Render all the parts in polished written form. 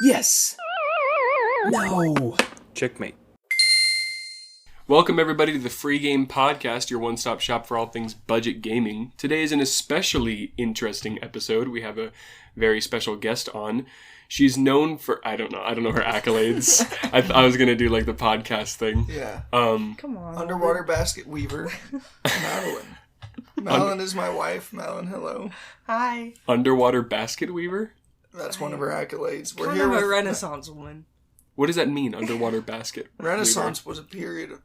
Yes! No! Checkmate. Welcome everybody to the Free Game Podcast, your one-stop shop for all things budget gaming. Today is an especially interesting episode. We have a very special guest on. She's known for, I don't know her accolades. I was going to do like the podcast thing. Yeah. Come on. Underwater basket weaver, Madeline. Madeline is my wife. Madeline, hello. Hi. Underwater basket weaver? That's one of her accolades. We're Kind here of with a Renaissance woman. What does that mean, underwater basket Renaissance was a period of...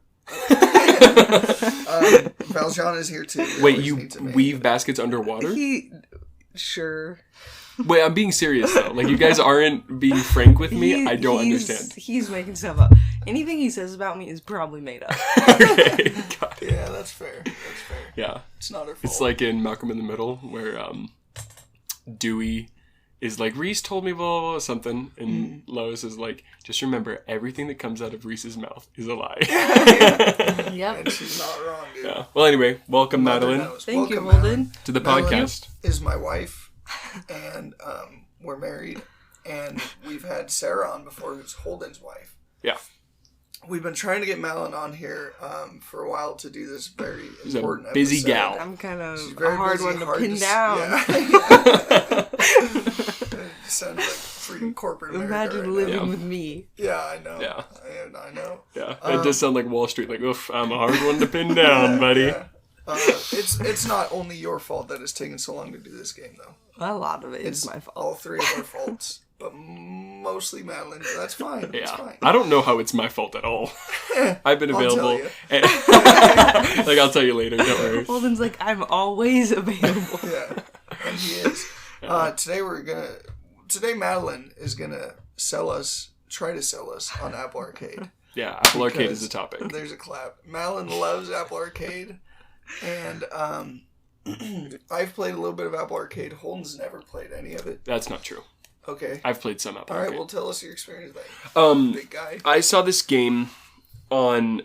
Valjean is here too. Wait, you weave baskets underwater? Sure. Wait, I'm being serious though. Like, you guys aren't being frank with me. I don't understand. He's making stuff up. Anything he says about me is probably made up. Okay, got it. Yeah, that's fair. Yeah. It's not her fault. It's like in Malcolm in the Middle, where Dewey is like, Reese told me blah, blah, blah, something, and Lois is like, just remember, everything that comes out of Reese's mouth is a lie. Yep. And she's not wrong, dude. Yeah. Well, anyway, welcome, Madeline, Thank you, Madeline Holden. to the Madeline podcast. is my wife, and we're married, and we've had Sarah on before, who's Holden's wife. Yeah. We've been trying to get Madeline on here for a while to do this very She's important a busy episode. gal. I'm kind of She's a very hard busy, one to hard pin to down. Yeah. Sounds like freaking corporate America Imagine right living now. with me. Yeah, I know. Yeah. I know. Yeah. It does sound like Wall Street. Like, oof, I'm a hard one to pin down, buddy. Yeah. It's not only your fault that it's taken so long to do this game, though. A lot of it It's is my fault. all three of our faults, but mostly Madeline. That's fine. It's Yeah. fine. I don't know how it's my fault at all. I've been I'll tell available. you. Like, I'll tell you later. Don't worry. Holden's like, I'm always available. Yeah, and he is. Today Madeline is gonna try to sell us on Apple Arcade. Yeah, Apple Arcade is Because the topic. There's a clap. Madeline loves Apple Arcade, and I've played a little bit of Apple Arcade. Holden's never played any of it. That's not true. Okay. I've played some Apple All right. Arcade. Well, tell us your experience then. Big guy. I saw this game on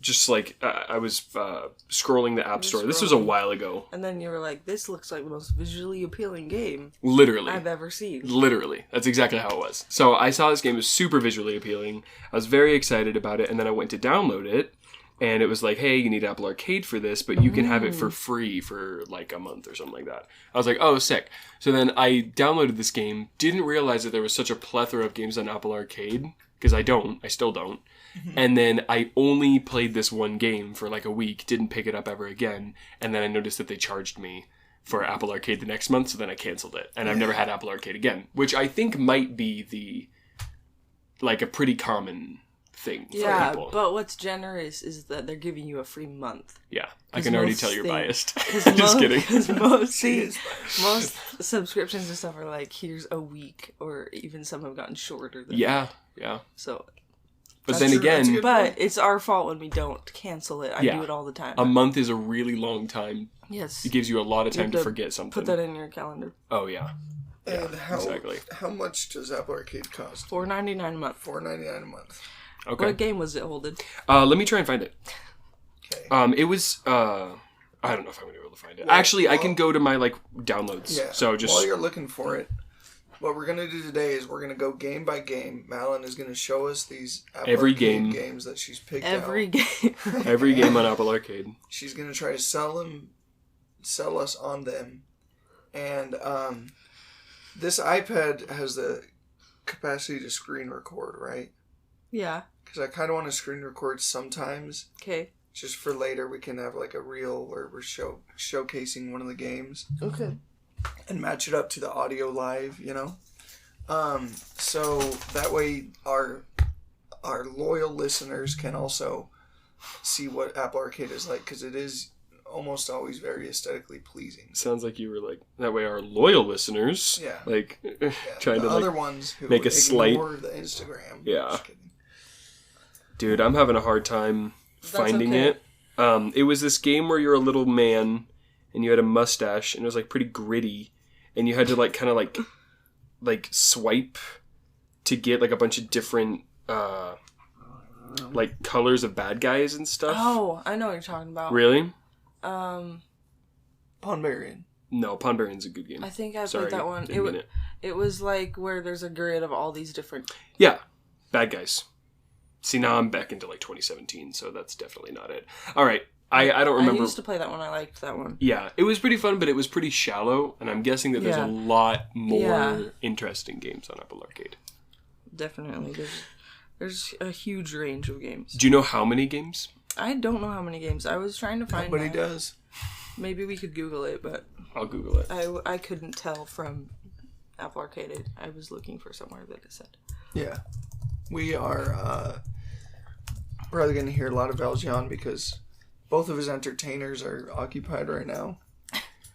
just like I was scrolling the App Store. This was a while ago. And then you were like, this looks like the most visually appealing game Literally. I've ever seen. Literally. That's exactly how it was. So I saw this game. It was super visually appealing. I was very excited about it. And then I went to download it. And it was like, hey, you need Apple Arcade for this, but you can have it for free for like a month or something like that. I was like, oh, sick. So then I downloaded this game. Didn't realize that there was such a plethora of games on Apple Arcade. Because I still don't. And then I only played this one game for like a week. Didn't pick it up ever again. And then I noticed that they charged me for Apple Arcade the next month. So then I canceled it. And I've never had Apple Arcade again. Which I think might be a pretty common thing for people. But what's generous is that they're giving you a free month. Yeah, I can already tell you're biased. Just Just kidding. Because She is biased. most subscriptions and stuff are like, here's a week, or even some have gotten shorter than Yeah. So, But That's then true, again, that's good. but it's our fault when we don't cancel it. I do it all the time. a month is a really long time. Yes. It gives you a lot of You time have to forget something. Put that in your calendar. Oh, yeah. And exactly. how much does Apple Arcade cost? $4.99 a month. $4.99 a month. Okay. What game was it, Holden? Let me try and find it. Okay. It was, I don't know if I'm going to be able to find it. Actually, I can go to my, downloads. Yeah. So just... While you're looking for it, what we're gonna do today is we're gonna go game by game. Madeline is gonna show us these Apple Every Arcade game. games that she's picked Every out. game. Every game on Apple Arcade. She's gonna try to sell us on them, and this iPad has the capacity to screen record, right? Yeah. Because I kind of want to screen record sometimes, Okay. just for later. We can have like a reel where we're showcasing one of the games. Okay. And match it up to the audio live, so that way our loyal listeners can also see what Apple Arcade is like, because it is almost always very aesthetically pleasing. Sounds like you were that way our loyal listeners, Yeah. trying the to other ones who make a slight... ignore the Instagram. Yeah. Just kidding. Dude, I'm having a hard time finding okay. it. It was this game where you're a little man and you had a mustache and it was pretty gritty and you had to kind of swipe to get a bunch of different colors of bad guys and stuff. Oh, I know what you're talking about. Really? Pondbarian. No, Pawn Baron's a good game. I think I Sorry, played that one. didn't mean it. It was like where there's a grid of all these different... Yeah, bad guys. See, now I'm back into like 2017, so that's definitely not it. All right, I don't remember. I used to play that one. I liked that one. Yeah, it was pretty fun, but it was pretty shallow, and I'm guessing that there's a lot more interesting games on Apple Arcade. Definitely. There's a huge range of games. Do you know how many games? I don't know how many games. I was trying to find Nobody that. does. Maybe we could Google it, but I'll Google it. I couldn't tell from Apple Arcade. I was looking for somewhere that it said. Yeah. We are probably going to hear a lot of Valjean because both of his entertainers are occupied right now.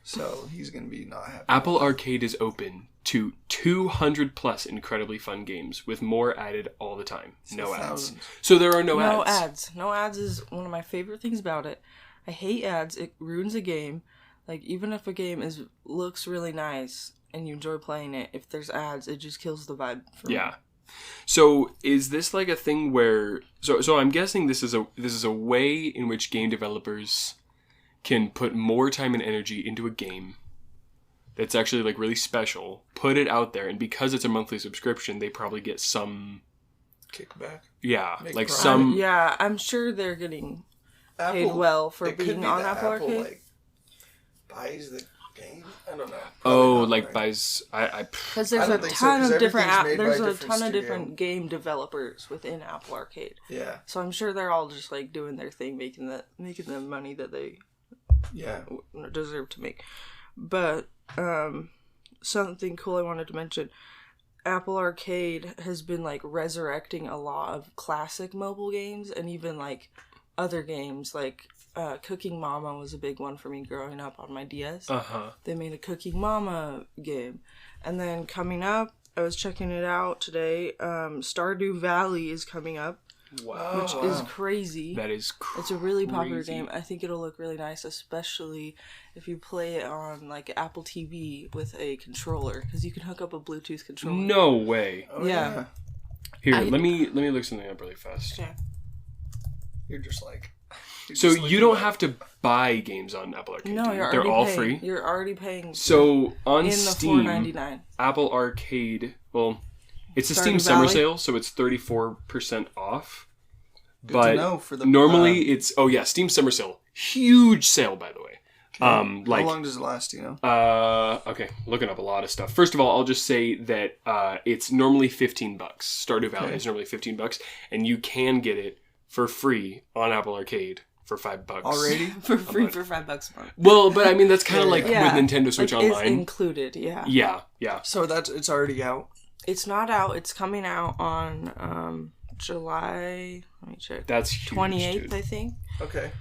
So he's going to be not happy. Apple Arcade is open to 200 plus incredibly fun games with more added all the time. No ads. Thousands. So there are no No ads. ads. No ads is one of my favorite things about it. I hate ads. It ruins a game. Like, even if a game looks really nice and you enjoy playing it, if there's ads, it just kills the vibe for me. Yeah. So is this like a thing where so I'm guessing this is a way in which game developers can put more time and energy into a game that's actually like really special, put it out there, and because it's a monthly subscription, they probably get some Kickback. yeah, Make like profit. some Yeah, I'm sure they're getting paid well for it could being be on that Apple Arcade. like, buys the game. I don't know. oh, Probably not, like right? buys I Because I there's don't a think so, ton 'cause of different everything's made by a there's a different ton of studio. different game developers within Apple Arcade. Yeah. So I'm sure they're all just like doing their thing, making the money that they Yeah. deserve to make. But something cool I wanted to mention, Apple Arcade has been like resurrecting a lot of classic mobile games and even like other games like Cooking Mama was a big one for me growing up on my DS. They made a Cooking Mama game. And then coming up, I was checking it out today, Stardew Valley is coming up, wow. which is crazy. That is crazy. It's a really popular game. I think it'll look really nice, especially if you play it on like Apple TV with a controller, because you can hook up a Bluetooth controller. No way. Oh, Yeah. Here, let me look something up really fast. Okay. You're just like. So you don't have to buy games on Apple Arcade. No, do you? you're They're already all paying. free. You're already paying. So on in the Steam, $4.99. Apple Arcade. Well, it's a Stardew Steam summer Valley? sale, so it's 34% off. Good But to know for the, normally it's Steam summer sale, huge sale by the way. how long does it last? Do you know? Okay, looking up a lot of stuff. First of all, I'll just say that it's normally $15. Stardew Valley is normally $15, and you can get it for free on Apple Arcade for $5 Already? For free for $5 a month. Well, but I mean that's kind of like Yeah. with Nintendo Switch Like, Online. It's included, yeah. Yeah. So it's already out. It's not out. It's coming out on July. Let me check. That's huge, 28th, dude. I think. Okay.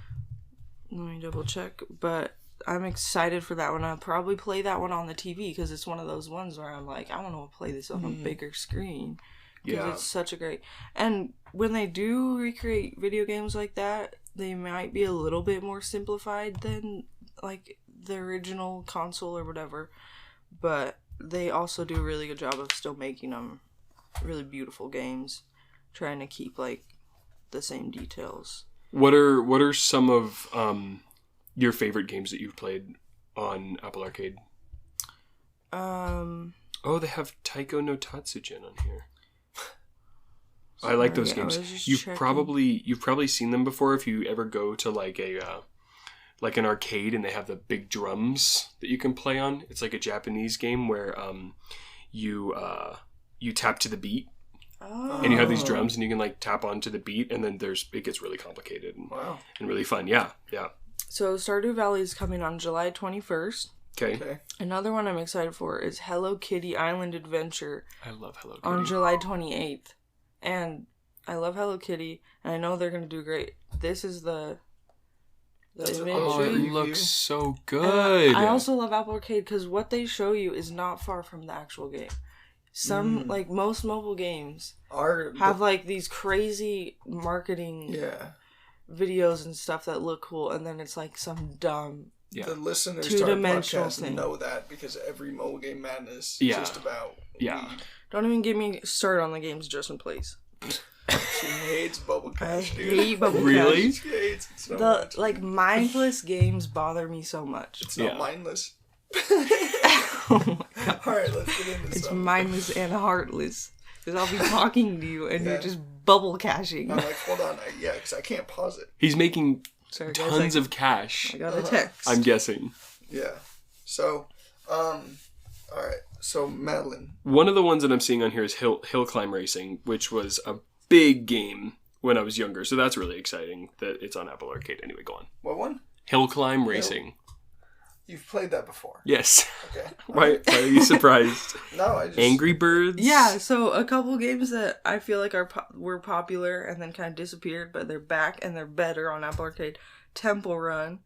Let me double check. But I'm excited for that one. I'll probably play that one on the TV because it's one of those ones where I'm like, I want to play this on a bigger screen. Because Yeah. it's such a great... And when they do recreate video games like that, they might be a little bit more simplified than like the original console or whatever. But they also do a really good job of still making them really beautiful games. Trying to keep like the same details. What are some of your favorite games that you've played on Apple Arcade? Oh, they have Taiko no Tatsujin on here. I like those Sorry, I games. was just You've checking. probably seen them before if you ever go to like an arcade and they have the big drums that you can play on. It's like a Japanese game where you tap to the beat. Oh. And you have these drums and you can like tap onto the beat and then it gets really complicated and really fun. Yeah. So Stardew Valley is coming on July 21st. Okay. Another one I'm excited for is Hello Kitty Island Adventure I love Hello Kitty. on July 28th. And I love Hello Kitty, and I know they're going to do great. This is the That's imagery. Oh, it Preview. looks so And good. I also love Apple Arcade because what they show you is not far from the actual game. Some, like most mobile games, have like these crazy marketing videos and stuff that look cool, and then it's like some dumb... The listeners to our two-dimensional podcast thing. know that because every mobile game madness Yeah. is just about Yeah. weed. Don't even get me started on the games, Justin, please. She hates bubble I cash, dude. hate Bubble Really? Cash. She hates it so The much. like mindless games bother me so much. It's not Yeah. mindless. Oh my god. Alright, let's get into It's something. mindless and heartless. Because I'll be talking to you and Yeah. you're just bubble cashing. I'm like, hold on. Because I can't pause it. He's making Sorry, guys, tons of cash. I got a text. I'm guessing. Yeah. So, alright. So, Madeline. One of the ones that I'm seeing on here is Hill Climb Racing, which was a big game when I was younger. So that's really exciting that it's on Apple Arcade. Anyway, go on. What one? Hill Climb Racing. You've played that before. Yes. Okay. Why are you surprised? No, I just... Angry Birds? Yeah, so a couple games that I feel like were popular and then kind of disappeared, but they're back and they're better on Apple Arcade. Temple Run.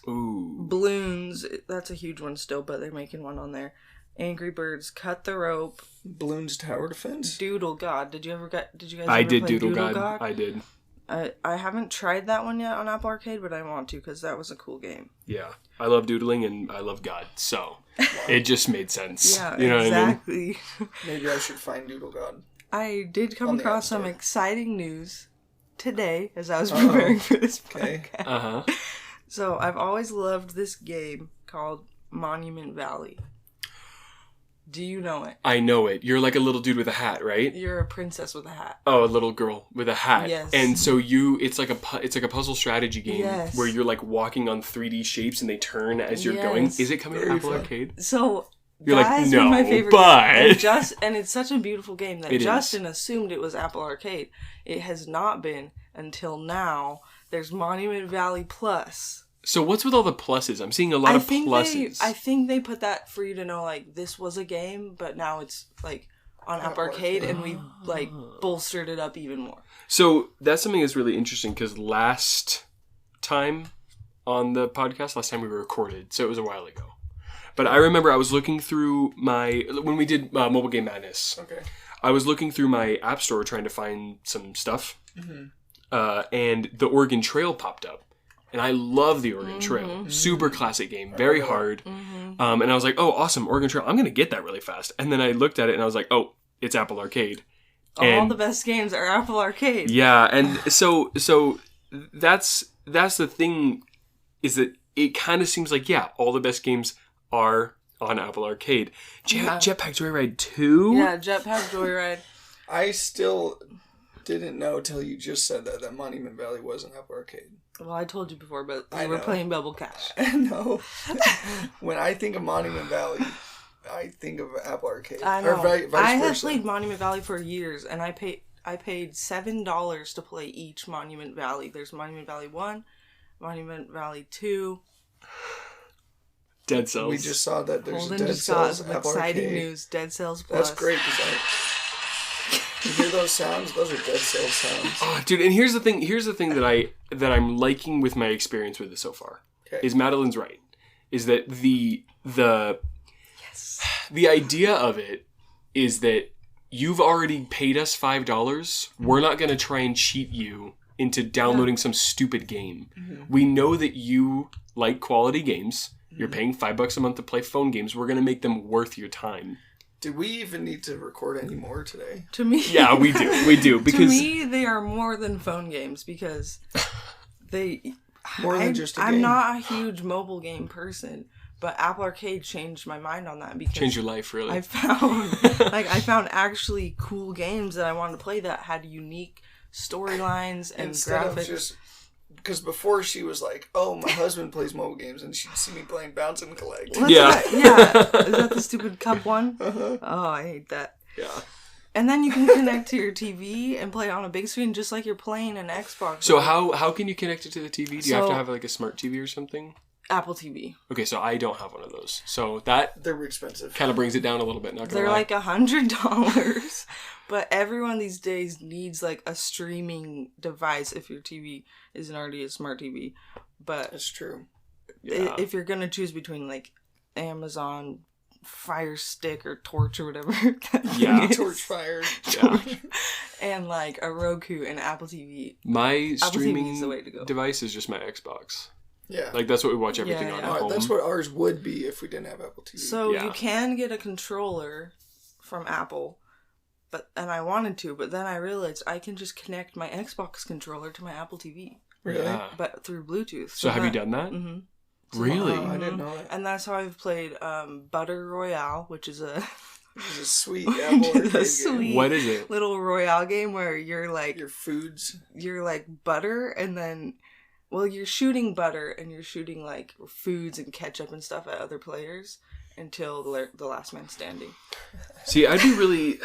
Ooh. Balloons. That's a huge one still, but they're making one on there. Angry Birds. Cut the Rope. Bloons Tower Defense? Doodle God. Did you guys I ever did play Doodle God. I did. I haven't tried that one yet on Apple Arcade, but I want to because that was a cool game. Yeah. I love doodling and I love God. So it just made sense. Yeah, you know exactly. what I mean? Maybe I should find Doodle God. I did come On the across App some Store. exciting news today as I was preparing for this Okay. podcast. Uh-huh. So I've always loved this game called Monument Valley. Do you know it? I know it. You're like a little dude with a hat, right? You're a princess with a hat. Oh, a little girl with a hat. Yes. And so it's like a puzzle strategy game Yes. where you're like walking on 3D shapes and they turn as you're going. Yes. Is it coming to Very Apple fun. Arcade? So You're like, that has no, been my favorite but- game. And it's such a beautiful game that It is. Justin assumed it was Apple Arcade. It has not been until now. There's Monument Valley Plus. So what's with all the pluses? I'm seeing a lot of pluses. I think they put that for you to know, like, this was a game, but now it's, like, on Apple Arcade, and we, like, bolstered it up even more. So that's something that's really interesting because last time we recorded, so it was a while ago. But I remember I was looking through when we did Mobile Game Madness, Okay. I was looking through my app store trying to find some stuff, and the Oregon Trail popped up. And I love the Oregon Trail. Super classic game. Very hard. And I was like, oh, awesome, Oregon Trail. I'm going to get that really fast. And then I looked at it and I was like, oh, it's Apple Arcade. All the best games are Apple Arcade. Yeah, and so that's the thing, is that it kind of seems like, yeah, all the best games are on Apple Arcade. Jetpack Joyride 2? Yeah, Jetpack Joyride. I still didn't know till you just said that Monument Valley was an Apple Arcade. Well, I told you before, but I we were know. playing Bubble Cash. No. When I think of Monument Valley, I think of Apple Arcade. I know. Or vice I have versa. played Monument Valley for years, and I paid $7 to play each Monument Valley. There's Monument Valley 1, Monument Valley 2. Dead Cells. We just saw that there's Holden Dead just got Cells some Apple exciting Arcade. news. Dead Cells Plus. That's great because you hear those sounds? Those are Dead Cells sounds. Oh, dude, and here's the thing that I'm liking with my experience with it so far. Okay. Is Madeline's right. Is that the Yes. the idea of it is that you've already paid us $5. We're not going to try and cheat you into downloading some stupid game. We know that you like quality games. You're paying $5 a month to play phone games. We're going to make them worth your time. Do we even need to record any more today? To me, Yeah, we do. We do. Because to me, they are more than phone games because they. More than just a I'm game. not a huge mobile game person, but Apple Arcade changed my mind on that because change your life, really. I found actually cool games that I wanted to play that had unique storylines and Instead graphics. of just... Because before she was like, oh, my husband plays mobile games, and she'd see me playing Bounce and Collect. What's Yeah. that? Yeah. Is that the stupid cup one? Uh-huh. Oh, I hate that. Yeah. And then you can connect to your TV and play it on a big screen just like you're playing an Xbox. So how can you connect it to the TV? Do you have So- to have like a smart TV or something? Apple TV. Okay, so I don't have one of those. So that They're expensive. kind of brings it down a little bit. Not gonna They're lie. like $100. But everyone these days needs like a streaming device if your TV isn't already a smart TV. But That's true. Yeah. if you're going to choose between like Amazon Fire Stick or Torch or whatever. that Yeah. thing is, Torch fire. Yeah. and like a Roku and Apple TV. My Apple TV is the way streaming to go. device is just my Xbox. Yeah. Like that's what we watch everything Yeah, on yeah. at Alright, home. that's what ours would be if we didn't have Apple TV. So Yeah. you can get a controller from Apple, and I wanted to, but then I realized I can just connect my Xbox controller to my Apple TV, really? Yeah. but through Bluetooth. So have you that- done that? Mhm. Really? Oh, I didn't know that. And that's how I've played Butter Royale, which is a It's a sweet Apple arcade game. sweet What is it? little Royale game where you're like Your foods. you're like butter, and then you're shooting butter and you're shooting like foods and ketchup and stuff at other players until the last man standing. See, I'd be really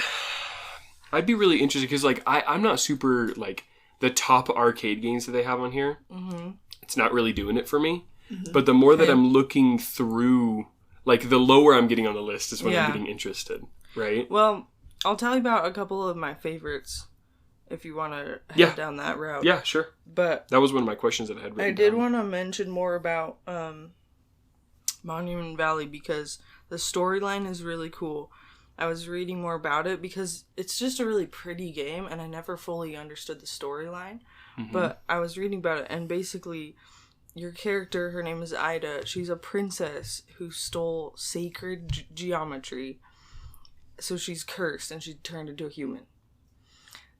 interested because like I'm not super like the top arcade games that they have on here. Mm-hmm. It's not really doing it for me. Mm-hmm. But the more that I'm looking through, like the lower I'm getting on the list is when I'm getting interested, right? Well, I'll tell you about a couple of my favorites if you want to head down that route. Yeah, sure. But that was one of my questions that I had written I did down. want to mention more about Monument Valley because the storyline is really cool. I was reading more about it because it's just a really pretty game and I never fully understood the storyline. Mm-hmm. But I was reading about it and basically your character, her name is Ida, she's a princess who stole sacred geometry. So she's cursed and she turned into a human.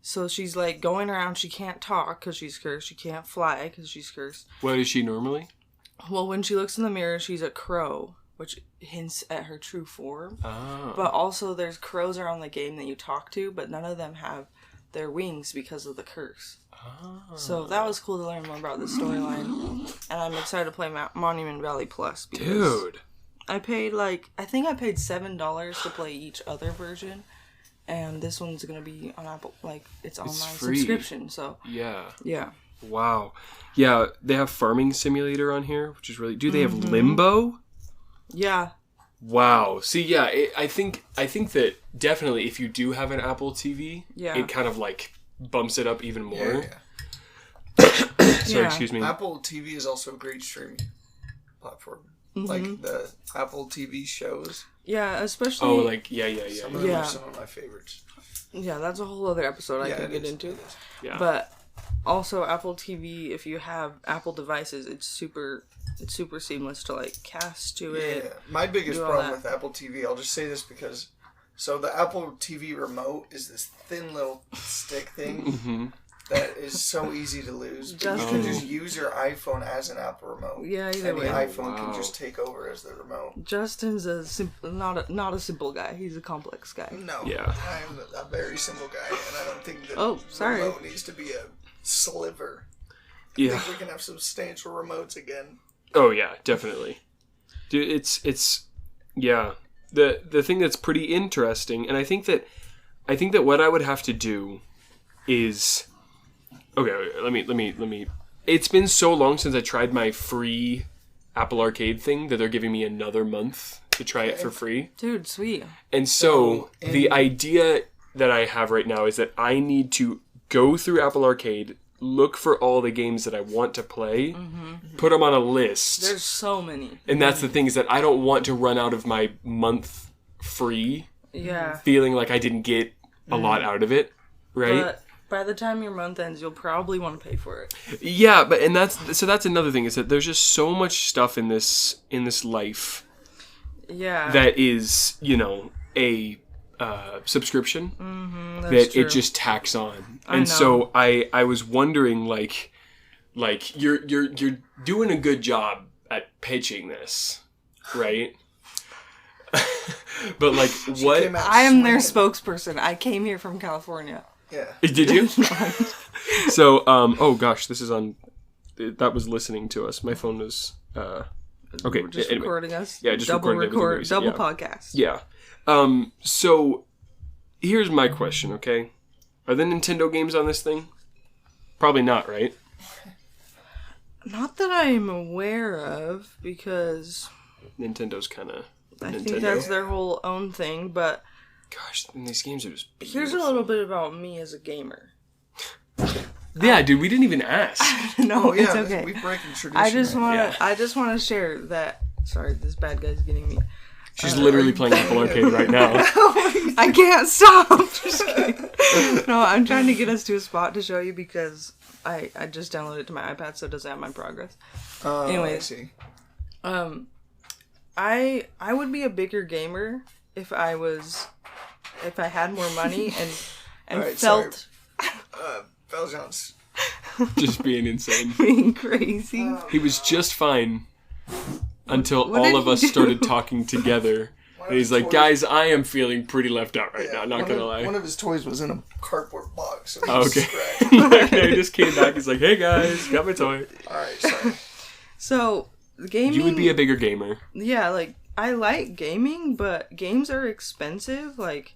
So she's like going around, she can't talk because she's cursed, she can't fly because she's cursed. What is she normally? Well, when she looks in the mirror, she's a crow, which hints at her true form. Oh. But also there's crows around the game that you talk to, but none of them have their wings because of the curse. Oh. So that was cool to learn more about the storyline. And I'm excited to play Monument Valley Plus. Because dude. I paid I think I paid $7 to play each other version. And this one's going to be on Apple, it's online subscription. So yeah. Wow. Yeah, they have Farming Simulator on here, which is really... Do they have Limbo? Yeah. Wow. See, yeah, I think that definitely if you do have an Apple TV, it kind of bumps it up even more. Yeah. Sorry, excuse me. Apple TV is also a great streaming platform. Mm-hmm. Like the Apple TV shows. Yeah, especially... Oh, yeah. Some of them are some of my favorites. Yeah, that's a whole other episode I can get into. Yeah. But also Apple TV, if you have Apple devices, it's super seamless to cast to it. Yeah. My biggest problem with Apple TV, I'll just say this because the Apple TV remote is this thin little stick thing that is so easy to lose. But you can just use your iPhone as an Apple remote. Yeah, either way. The iPhone can just take over as the remote. Justin's not a simple guy. He's a complex guy. No. Yeah. I'm a very simple guy, and I don't think that remote needs to be a sliver. Yeah. I think we can have substantial remotes again. Oh yeah, definitely. Dude, it's yeah. The thing that's pretty interesting, and I think that what I would have to do is okay, let me it's been so long since I tried my free Apple Arcade thing that they're giving me another month to try it for free. Dude, sweet. And so the idea that I have right now is that I need to go through Apple Arcade, look for all the games that I want to play, put them on a list. There's so many. And that's the thing, is that I don't want to run out of my month free feeling like I didn't get a lot out of it, right? But by the time your month ends, you'll probably want to pay for it. Yeah, but that's another thing, is that there's just so much stuff in this life that is, a subscription that true. It just tacks on. And so I was wondering you're doing a good job at pitching this, right? But what? I am their spokesperson. I came here from California. Yeah. Did you? So oh gosh, this is on. That was listening to us. My phone was okay. We're just recording us. Yeah, just double recording double podcast. Yeah. So here's my question, okay? Are the Nintendo games on this thing? Probably not, right? Not that I'm aware of, because Nintendo's kind of I think that's their whole own thing, but gosh, and these games are just beautiful. Here's a little bit about me as a gamer. Yeah, dude, we didn't even ask. No, it's okay. We breaking tradition. I just want to share that. Sorry, this bad guy's getting me. She's literally playing Apple Arcade right now. I can't stop. Just kidding. No, I'm trying to get us to a spot to show you because I just downloaded it to my iPad, so it doesn't have my progress. Anyway, I see. I would be a bigger gamer if I had more money and right, felt Valjean's just being insane. being crazy. He was just fine until what all did of he us do? started talking together. One of And he's his like, toys- guys, I am feeling pretty left out right now, not one gonna of, lie. One of his toys was in a cardboard box. So he Oh, was okay. scratched. He just came back, he's like, hey guys, got my toy. Alright, sorry. So, gaming... You would be a bigger gamer. Yeah, like, I like gaming, but games are expensive, like...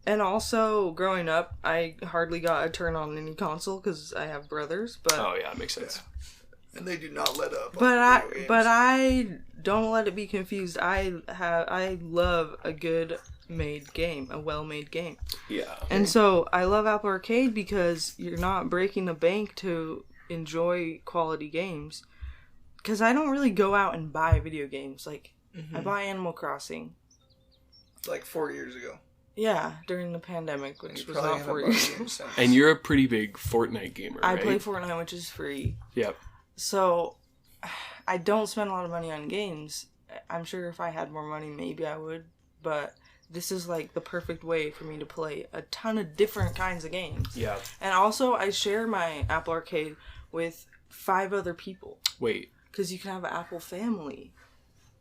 And also, growing up, I hardly got a turn on any console, because I have brothers, but... Oh yeah, makes sense. And they do not let up. But on video games. I don't let it be confused. I love a good made game, a well made game. Yeah. And so I love Apple Arcade because you're not breaking the bank to enjoy quality games. Because I don't really go out and buy video games. Like, I buy Animal Crossing. Like 4 years ago. Yeah, during the pandemic, And which you was probably not haven't 4 bought a years. game since. And you're a pretty big Fortnite gamer, I right? play Fortnite, which is free. Yep. So, I don't spend a lot of money on games. I'm sure if I had more money, maybe I would. But this is like the perfect way for me to play a ton of different kinds of games. Yeah. And also, I share my Apple Arcade with 5 other people. Wait, Because you can have an Apple family.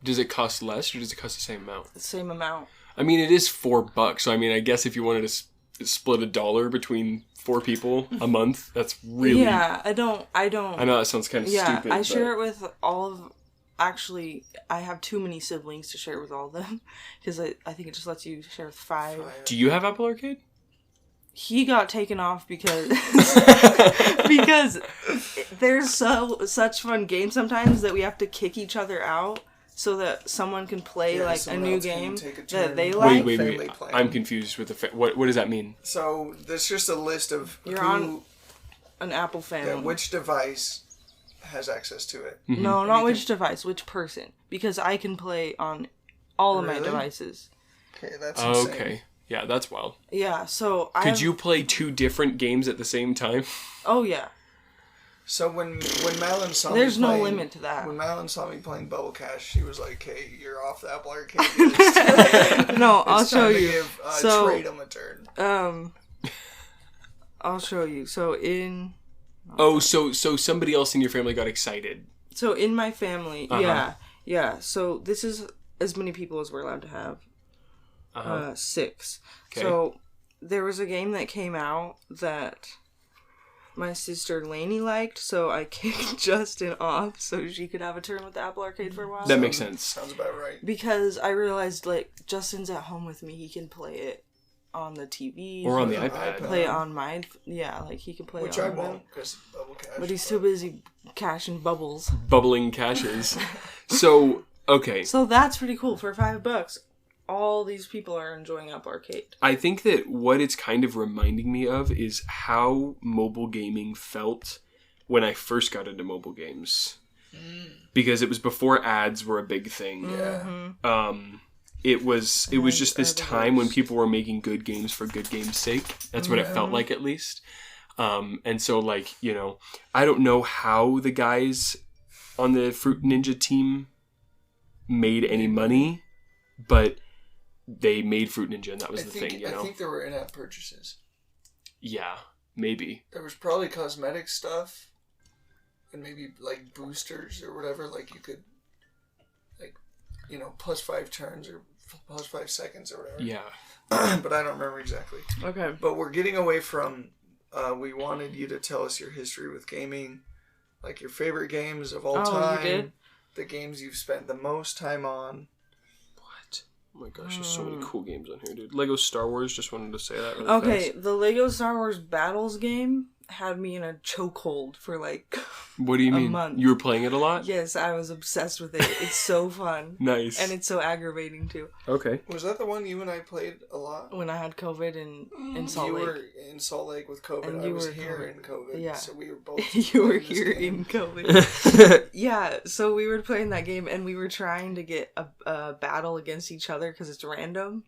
does it cost less or does it cost the same amount? The same amount. I mean, it is $4, so I mean, I guess if you wanted to split $1 between 4 people a month, that's really... Yeah, I don't... I know that sounds kind of stupid, I share but... it with all of... Actually, I have too many siblings to share with all of them. Because I think it just lets you share with 5. Do you have Apple Arcade? He got taken off because... because there's such fun games sometimes that we have to kick each other out so that someone can play like a someone new else can game take a that turn. they like. Wait. Family plan. I'm confused with the... What does that mean? So there's just a list of You're who, on an Apple family. yeah, which device has access to it. No, And not you which device, which person. Because I can play on all of my Really? devices. Okay, that's insane. Okay. Yeah, that's wild. Yeah, so I... Could you play 2 different games at the same time? Oh, yeah. So when Madeline saw There's me no playing, limit to that. When Madeline saw me playing Bubble Cash, she was like, "Hey, you're off the Apple Arcade list." No, I'll It's show time to you. give, So, trade them a turn. I'll show you. So in... Oh, so somebody else in your family got excited. So in my family, Uh-huh. yeah. So this is as many people as we're allowed to have. 6. Okay. So there was a game that came out that my sister Lainey liked, so I kicked Justin off so she could have a turn with the Apple Arcade for a while. That makes sense. Sounds about right. Because I realized, like, Justin's at home with me, he can play it on the TV. Or on the On iPad. iPad. Play it on my... Yeah, like, he can play Which it I on won't, because Bubble Cash. But he's too busy cashing bubbles. Bubbling caches. So, okay. So that's pretty cool. For $5, all these people are enjoying Apple Arcade. I think that what it's kind of reminding me of is how mobile gaming felt when I first got into mobile games. Because it was before ads were a big thing. Yeah. It was just this time when people were making good games for good game's sake. That's what it felt like, at least. And so, like, you know, I don't know how the guys on the Fruit Ninja team made any money, but they made Fruit Ninja, and that was the thing, you know? I think there were in-app purchases. Yeah, maybe. There was probably cosmetic stuff, and maybe like boosters or whatever. Like you could, like, you know, +5 turns or +5 seconds or whatever. Yeah. But I don't remember exactly. Okay. But we're getting away from. We wanted you to tell us your history with gaming, like your favorite games of all time. You did? The games you've spent the most time on. What? Oh my gosh, there's so many cool games on here, dude. Lego Star Wars, just wanted to say that really Okay, fast. the Lego Star Wars Battles game had me in a chokehold for like What do you mean? month. You were playing it a lot? yes, I was obsessed with it. It's so fun. Nice. And it's so aggravating too. Okay. Was that the one you and I played a lot? When I had COVID in Salt You Lake. were in Salt Lake with COVID. And I you was were here COVID. in COVID. Yeah. So we were both. You were playing this here game. in COVID. Yeah, so we were playing that game and we were trying to get a battle against each other because it's random.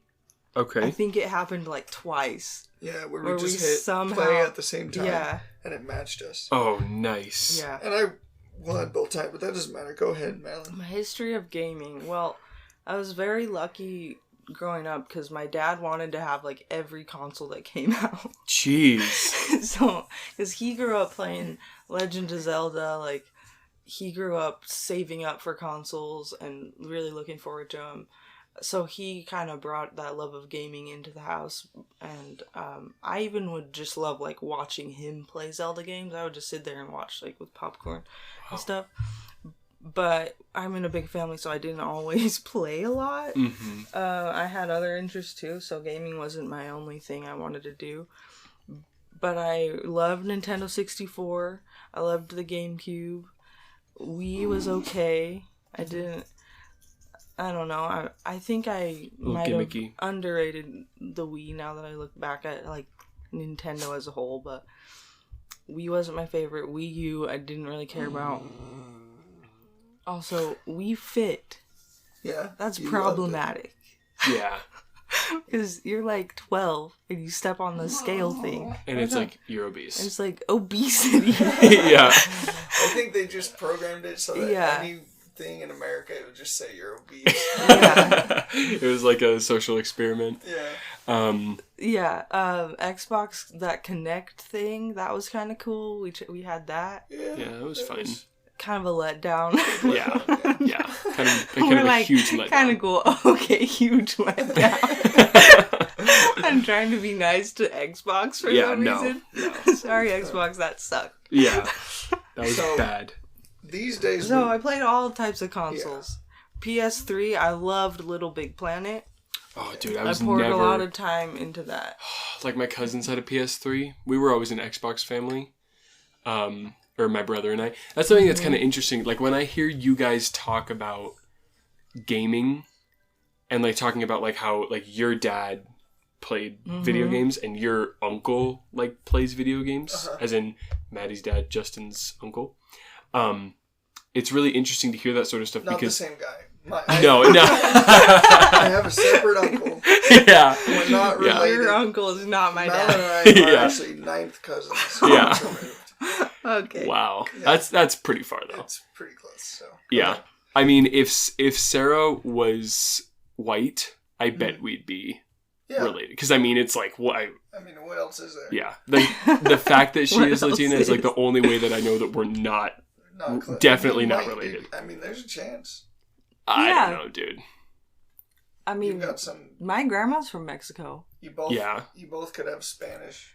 I Okay. think it happened like twice. Yeah, where Where we we just hit somehow- play at the same time. Yeah. And it matched us. Oh, nice. Yeah. And I won both times, but that doesn't matter. Go ahead, Madeline. My history of gaming. Well, I was very lucky growing up because my dad wanted to have like every console that came out. Jeez. So, because he grew up playing Legend of Zelda, like he grew up saving up for consoles and really looking forward to them. So he kind of brought that love of gaming into the house, and I even would just love like watching him play Zelda games. I would just sit there and watch like with popcorn and stuff. But I'm in a big family, so I didn't always play a lot. Mm-hmm. I had other interests too, so gaming wasn't my only thing I wanted to do. But I loved Nintendo 64. I loved the GameCube. Wii was okay. I don't know. I think I might have underrated the Wii now that I look back at like Nintendo as a whole, but Wii wasn't my favorite. Wii U I didn't really care about. Also, Wii Fit. Yeah. That's problematic. Yeah. Because you're like 12 and you step on the scale thing. And it's like, you're obese. And it's like obesity. Yeah. I think they just programmed it so that anything in America it would just say you're obese. Yeah. It was like a social experiment. Yeah. Xbox, that Kinect thing, that was kind of cool. We had that. Yeah, it was fun. Kind of a letdown. Yeah. Kind of a huge letdown. Kind of cool. Okay, huge letdown. I'm trying to be nice to Xbox for some reason. No. Sorry, Xbox, that sucked. Yeah, that was bad. These days... So I played all types of consoles. Yeah. PS3, I loved Little Big Planet. Oh, dude, I poured a lot of time into that. Like, my cousins had a PS3. We were always an Xbox family. Or my brother and I. That's something that's kind of interesting. Like, when I hear you guys talk about gaming and, like, talking about, like, how, like, your dad played video games and your uncle, like, plays video games, as in Maddie's dad, Justin's uncle. It's really interesting to hear that sort of stuff. Not because the same guy. No. I have a separate uncle. Yeah. We're not related. Your uncle is not my dad. Madeline and I are actually ninth cousins. Yeah. Okay. Wow. Yeah. That's pretty far though. It's pretty close. So. Yeah. I mean, if Sarah was white, I bet we'd be related. Because I mean, it's like what what else is there? Yeah. The fact that she is Latina is like the only way that I know that we're not definitely not related. I mean, there's a chance. I don't know, dude. I mean, my grandma's from Mexico. You both could have Spanish.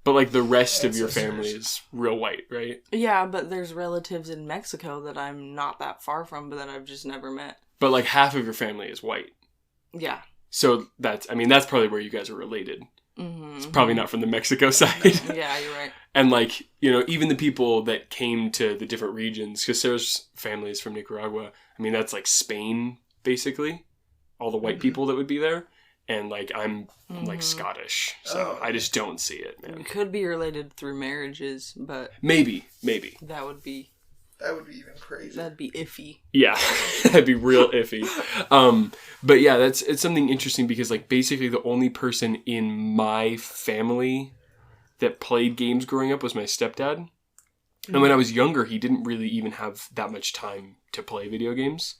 But, like, the rest of your family is real white, right? Yeah, but there's relatives in Mexico that I'm not that far from, but that I've just never met. But, like, half of your family is white. Yeah. So, that's probably where you guys are related. Mm-hmm. It's probably not from the Mexico side. Yeah, you're right. And, like, you know, even the people that came to the different regions, because Sarah's family is from Nicaragua. I mean, that's, like, Spain, basically. All the white people that would be there. And, like, I'm, like, Scottish, so I just don't see it, man. We could be related through marriages, but... Maybe. That would be even crazy. That'd be iffy. Yeah, that'd be real iffy. But yeah, it's something interesting because, like, basically the only person in my family that played games growing up was my stepdad. And when I was younger, he didn't really even have that much time to play video games.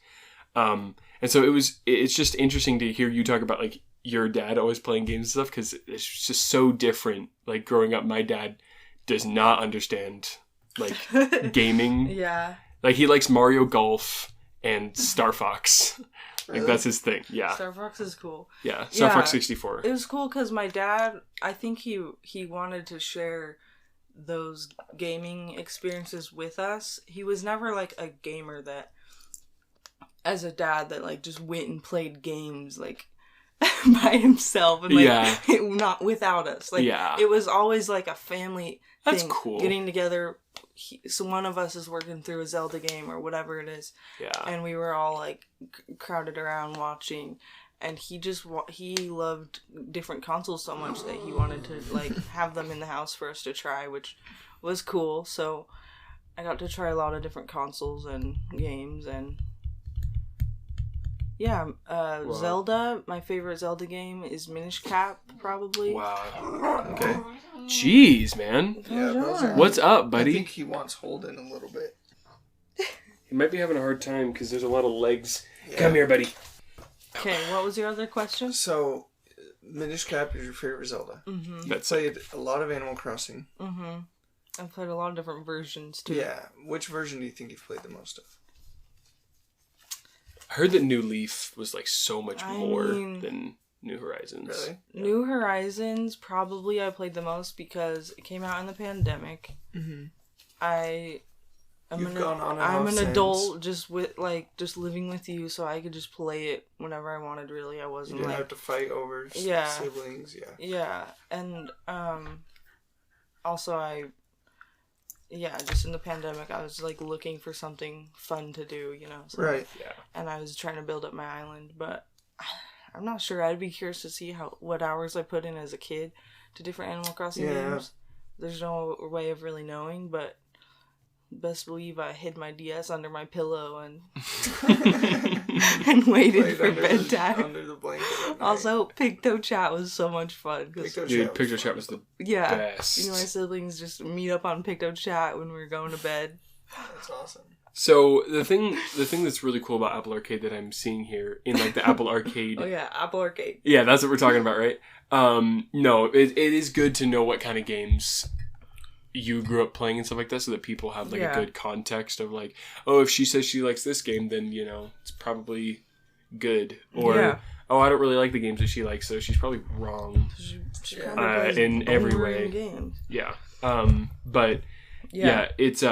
And so it's just interesting to hear you talk about, like, your dad always playing games and stuff, because it's just so different. Like, growing up, my dad does not understand, like, gaming. Yeah. Like, he likes Mario Golf and Star Fox. Like, that's his thing. Yeah. Star Fox is cool. Yeah. Star Fox 64. It was cool because my dad, I think he wanted to share those gaming experiences with us. He was never, like, a gamer that, as a dad, that, like, just went and played games, like, by himself and, like, not without us. Like, it was always, like, a family thing. That's cool. Getting together. So one of us is working through a Zelda game or whatever it is. Yeah. And we were all, like, crowded around watching. And he loved different consoles so much that he wanted to, like, have them in the house for us to try, which was cool. So I got to try a lot of different consoles and games. And yeah, Zelda, my favorite Zelda game is Minish Cap, probably. Wow. Okay. Jeez, man. Yeah, what's up, buddy? I think he wants Holden a little bit. He might be having a hard time because there's a lot of legs. Yeah. Come here, buddy. Okay, what was your other question? So, Minish Cap is your favorite Zelda. Mm-hmm. You played a lot of Animal Crossing. Mm-hmm. I've played a lot of different versions too. Yeah. Which version do you think you've played the most of? I heard that New Leaf was like so much more mean, than New Horizons. Really? New Horizons, probably I played the most because it came out in the pandemic. Mm-hmm. I'm Gone on and I'm off an since. adult just living with you, so I could just play it whenever I wanted, really. I You wasn't didn't like... have to fight over Yeah. siblings, yeah. Yeah, and also just in the pandemic, I was like looking for something fun to do, you know. So, Right. Yeah. and I was trying to build up my island, but I'm not sure. I'd be curious to see what hours I put in as a kid to different Animal Crossing games. There's no way of really knowing, but best believe I hid my DS under my pillow and and waited for bedtime. Under the blanket. Also, Picto Chat was so much fun. Dude, Picture Chat was the Yeah. best. You know, my siblings just meet up on Picto Chat when we were going to bed. That's awesome. So the thing that's really cool about Apple Arcade that I'm seeing here in like the Apple Arcade. Oh yeah, Apple Arcade. Yeah, that's what we're talking about, right? No, it is good to know what kind of games you grew up playing and stuff like that, so that people have like a good context of like, oh, if she says she likes this game, then you know it's probably good. Or oh, I don't really like the games that she likes, so she's probably wrong. She probably plays in every boring way. games. Yeah. But yeah, it's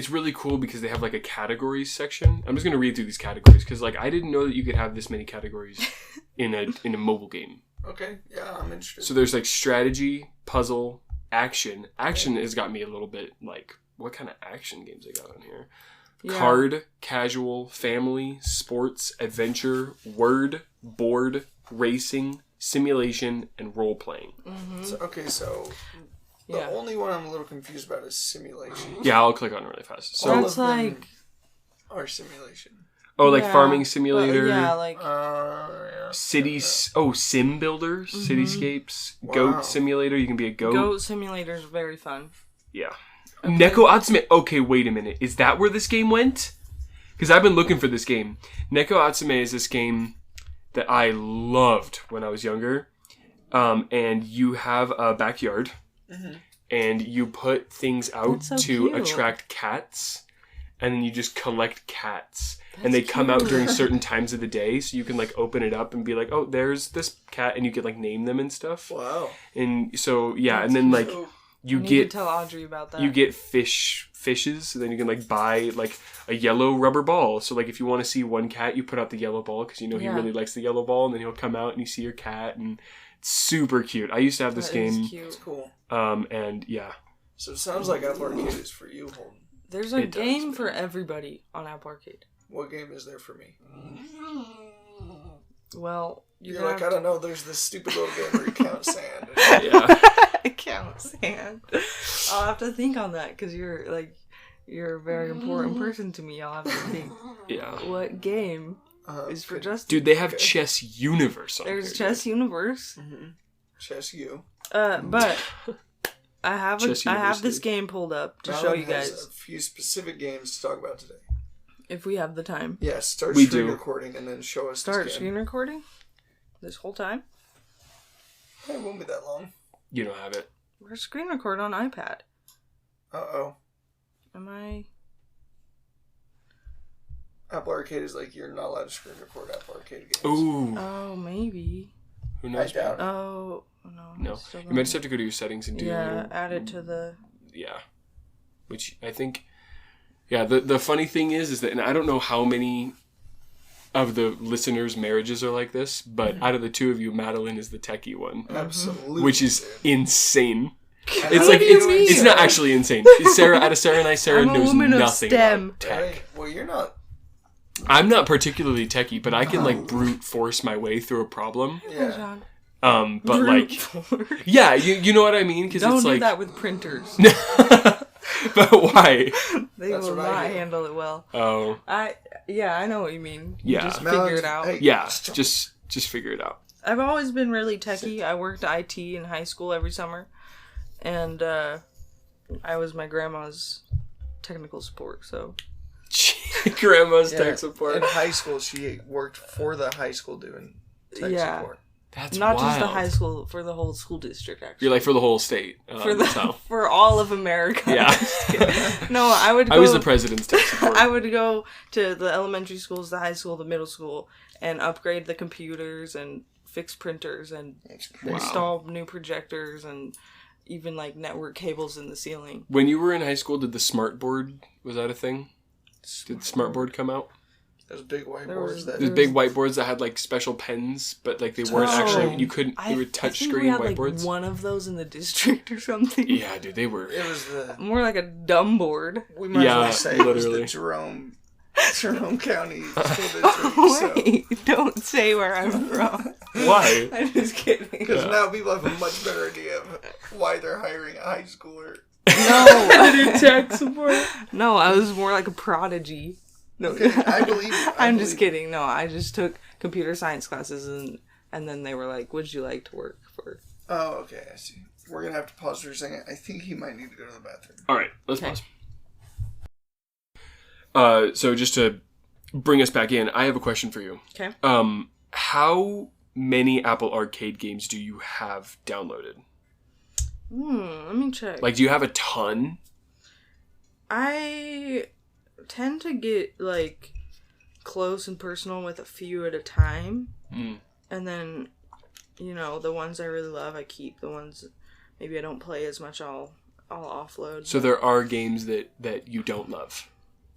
really cool because they have like a categories section. I'm just gonna read through these categories because like I didn't know that you could have this many categories in a mobile game. Okay, yeah, I'm interested. So there's like strategy, puzzle, action. Action has got me a little bit like, what kind of action games they got on here? Yeah. Card, casual, family, sports, adventure, word, board, racing, simulation, and role playing. Mm-hmm. So the only one I'm a little confused about is simulation. Yeah, I'll click on it really fast. So that's like our simulation. Oh, like farming simulator. Yeah, like cities. Oh, sim builder, cityscapes, goat simulator. You can be a goat. Goat simulator is very fun. Yeah. Neko Atsume. Okay, wait a minute. Is that where this game went? Because I've been looking for this game. Neko Atsume is this game that I loved when I was younger. And you have a backyard, and you put things out to attract cats, and then you just collect cats. And they come out during certain times of the day, so you can like open it up and be like, oh, there's this cat, and you can like name them and stuff. Wow. And so and then like you get tell Audrey about that. You get fishes, so then you can like buy like a yellow rubber ball. So like if you want to see one cat, you put out the yellow ball because you know he really likes the yellow ball, and then he'll come out and you see your cat, and it's super cute. I used to have this game. It's cool. And yeah. So it sounds like Apple Arcade is for you, Holden. There's a game for everybody on Apple Arcade. What game is there for me? Well, you're like, I don't know, there's this stupid little game where you count sand. Count sand. I'll have to think on that because you're a very important person to me. I'll have to think. Yeah. What game is for Justin? Dude, they have Chess Universe on There's Chess Universe. Mm-hmm. Chess U. But I have this game pulled up to show you guys. A few specific games to talk about today. If we have the time. Yes, start screen recording and then show us Start screen recording? This whole time? It won't be that long. You don't have it. We're screen record on iPad. Uh-oh. Am I... Apple Arcade is like, you're not allowed to screen record Apple Arcade games. Ooh. Oh, maybe. Who knows? I doubt it. Oh, no. No. You might just have to go to your settings and do add it to the... Yeah. Which I think... Yeah, the funny thing is that, and I don't know how many of the listeners' marriages are like this, but out of the two of you, Madeline is the techie one. Absolutely. Which is insane. It's like, it's not actually insane. Sarah and I, Sarah knows nothing about tech. Right. Well, you're not... I'm not particularly techie, but I can like brute force my way through a problem. Yeah. But brute like... force. Yeah, you know what I mean? Because Don't it's do like... that with printers. But why? They will not handle it well. Oh. I know what you mean. Yeah. Just figure it out. Yeah, just figure it out. I've always been really techie. I worked IT in high school every summer. And I was my grandma's technical support, so... Grandma's tech support. In high school, she worked for the high school doing tech support. That's not wild. just the high school, for the whole school district. Actually, You're like for the whole state. For all of America. Yeah. No, I would. I was the president's tech support. I would go to the elementary schools, the high school, the middle school, and upgrade the computers and fix printers and install new projectors and even like network cables in the ceiling. When you were in high school, did the smart board, was that a thing? Did the smart board come out? Those big whiteboards. Those big whiteboards that had like special pens, but like they weren't actually. You couldn't. They were touchscreen whiteboards. Like one of those in the district or something. Yeah, dude, they were. It was more like a dumb board. We might as well say it was the Jerome County School District. Wait, don't say where I'm from. Why? I'm just kidding. Because now people have a much better idea of why they're hiring a high schooler. No, I did tech support. No, I was more like a prodigy. No, okay, I believe you. I'm just kidding. No, I just took computer science classes and then they were like, "Would you like to work for?" Oh, okay, I see. We're gonna have to pause for a second. I think he might need to go to the bathroom. All right, let's pause. So just to bring us back in, I have a question for you. Okay. How many Apple Arcade games do you have downloaded? Let me check. Like, do you have a ton? I tend to get like close and personal with a few at a time, and then the ones I really love I keep. The ones maybe I don't play as much I'll offload. So there are games that you don't love.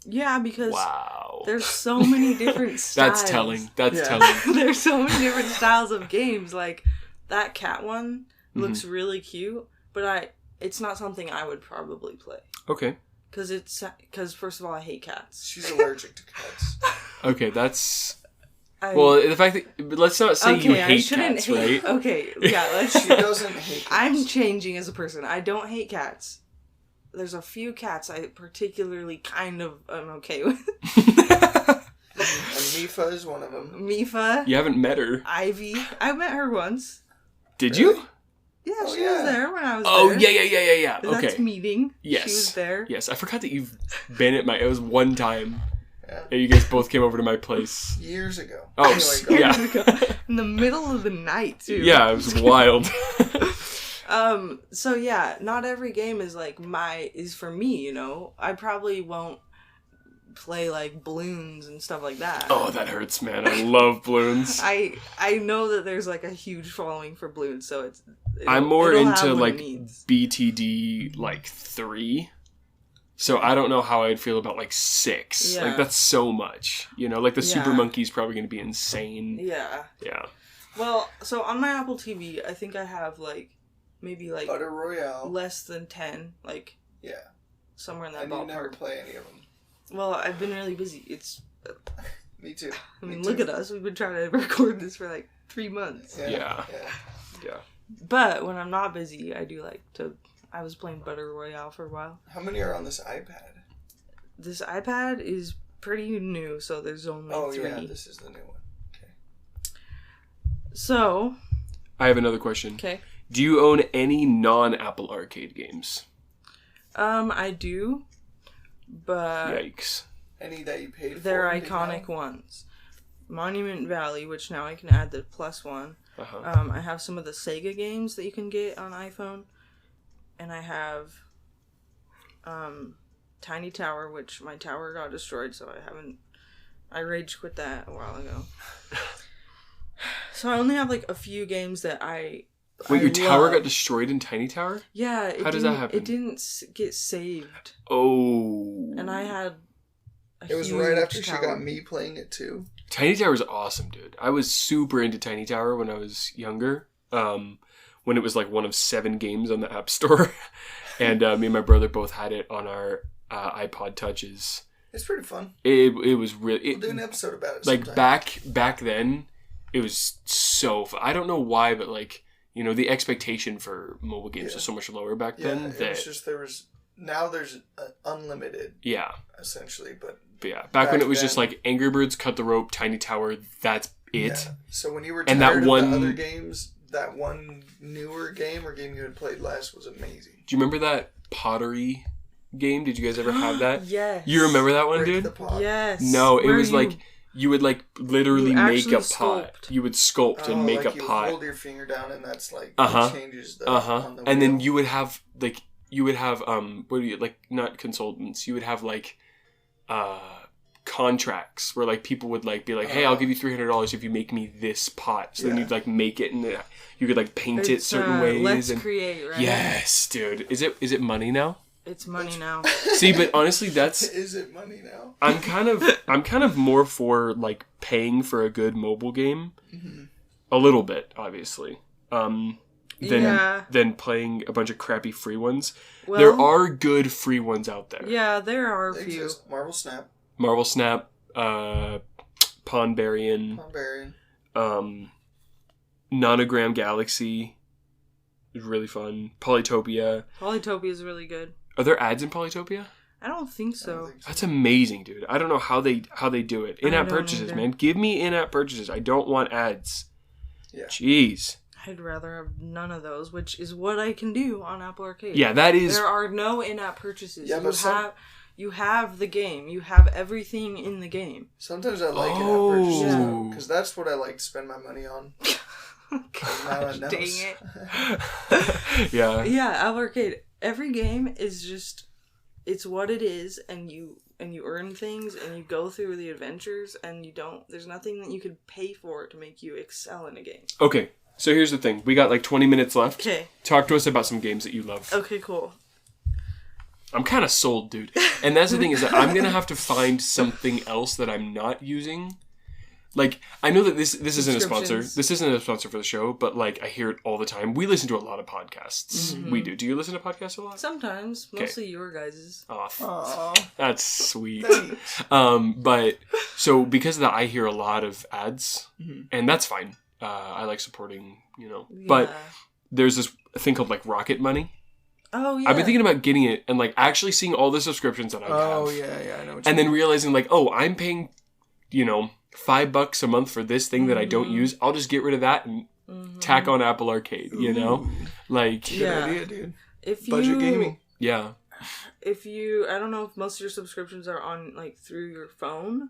Yeah, because wow, there's so many different styles. That's telling. That's telling. There's so many different styles of games. Like that cat one looks really cute, but it's not something I would probably play. Okay. Because first of all, I hate cats. She's allergic to cats. Okay, that's... Well, the fact that... Let's not say you hate cats, right? Okay, yeah, She doesn't hate cats. I'm changing as a person. I don't hate cats. There's a few cats I particularly kind of am okay with. And Mifa is one of them. Mifa. You haven't met her. Ivy. I met her once. Did Really? you? Yeah, she was there when I was there. there. Yeah. Okay. That's meeting. Yes. She was there. Yes, I forgot that you've been at it was one time. Yeah. And you guys both came over to my place. Years ago. Oh, anyway, yeah. In the middle of the night, too. Yeah, it was wild. So yeah, not every game is is for me, I probably won't play like balloons and stuff like that. Oh, that hurts, man. I love balloons. I know that there's like a huge following for balloons, so I'm more into like BTD like 3. So I don't know how I'd feel about like 6. Yeah. Like that's so much. Like the Super Monkey's probably going to be insane. Yeah. Yeah. Well, so on my Apple TV, I think I have maybe Butter Royale. less than 10, yeah, somewhere in that and ballpark. you never play any of them. Well, I've been really busy. It's Me too. I mean, look at us. We've been trying to record this for 3 months. Yeah. But when I'm not busy, I do like to... I was playing Butter Royale for a while. How many are on this iPad? This iPad is pretty new, so there's only 3. Oh, yeah, this is the new one. Okay. So... I have another question. Okay. Do you own any non-Apple Arcade games? I do, but... Yikes. Any that you paid for? They're iconic ones. Monument Valley, which now I can add the plus one. Uh-huh. I have some of the Sega games that you can get on iPhone. And I have Tiny Tower, which my tower got destroyed, so I rage quit that a while ago. So I only have a few games that Wait, your tower got destroyed in Tiny Tower? Yeah. How does that happen? It didn't get saved. Oh. And I had It was right after she got me playing it too. Tiny Tower is awesome, dude. I was super into Tiny Tower when I was younger. When it was one of 7 games on the App Store. And me and my brother both had it on our iPod Touches. It's pretty fun. It was really... We'll do an episode about it sometime. sometime. Back then, it was so fun. I don't know why, but the expectation for mobile games was so much lower back then. It was just now there's unlimited. Yeah. Essentially, but yeah, back when it was just Angry Birds, Cut the Rope, Tiny Tower, that's it. Yeah. So when you were and tired that one, of the other games, that one newer game or game you had played last was amazing. Do you remember that pottery game? Did you guys ever have that? Yes. You remember that one, Break dude? the pot. Yes. No, it was You would like literally You make a actually pot. sculpt. You would sculpt and make like a you pot. hold your finger down and that's like Uh-huh. it changes the on the And then wheel. you would have what do you like, not consultants, you would have like contracts where like people would like be like, hey, I'll give you $300 if you make me this pot. So then Yeah. you'd like make it and you could like paint it It's, certain ways. Let's and create, right? yes, dude. Is it money now? It's money now. See, but honestly, that's Is it money now? I'm kind of more for like paying for a good mobile game, a little bit, obviously, than playing a bunch of crappy free ones. Well, There are good free ones out there. Yeah, there are a They few. exist. Marvel Snap, Marvel Snap, Pondbarian, Barbarian. Nonogram Galaxy is really fun. Polytopia. Polytopia is really good. Are there ads in Polytopia? I don't think I so. don't think so. That's amazing, dude. I don't know how they do it. In-app don't purchases, either. man. Give me in-app purchases. I don't want ads. Yeah. Jeez. I'd rather have none of those, which is what I can do on Apple Arcade. Yeah, that is. There are no in-app purchases. Yeah, but You have the game. You have everything in the game. Sometimes I like Oh. in-app purchases Yeah. because that's what I like to spend my money on. Now it knows. Dang it. Yeah. Yeah, Apple Arcade. Every game is just, it's what it is, and you earn things, and you go through the adventures, and there's nothing that you could pay for to make you excel in a game. Okay, so here's the thing. We got like 20 minutes left. Okay. Talk to us about some games that you love. Okay, cool. I'm kind of sold, dude. And that's the thing is that I'm going to have to find something else that I'm not using. Like, I know that this isn't a sponsor. Subscriptions. This isn't a sponsor for the show, but like, I hear it all the time. We listen to a lot of podcasts. Mm-hmm. We do. Do you listen to podcasts a lot? Sometimes, mostly your guys's. Oh, Aw. that's sweet. Thanks. But so because of that, I hear a lot of ads, and that's fine. I like supporting, But Yeah. there's this thing called like Rocket Money. Oh yeah. I've been thinking about getting it and like actually seeing all the subscriptions that I Oh have, yeah, I know. What you and then mean. realizing like, oh, I'm paying, $5 a month for this thing that I don't use. I'll just get rid of that and tack on Apple Arcade. Like Good Yeah. idea, dude. If Budget gaming. yeah. I don't know if most of your subscriptions are on like through your phone,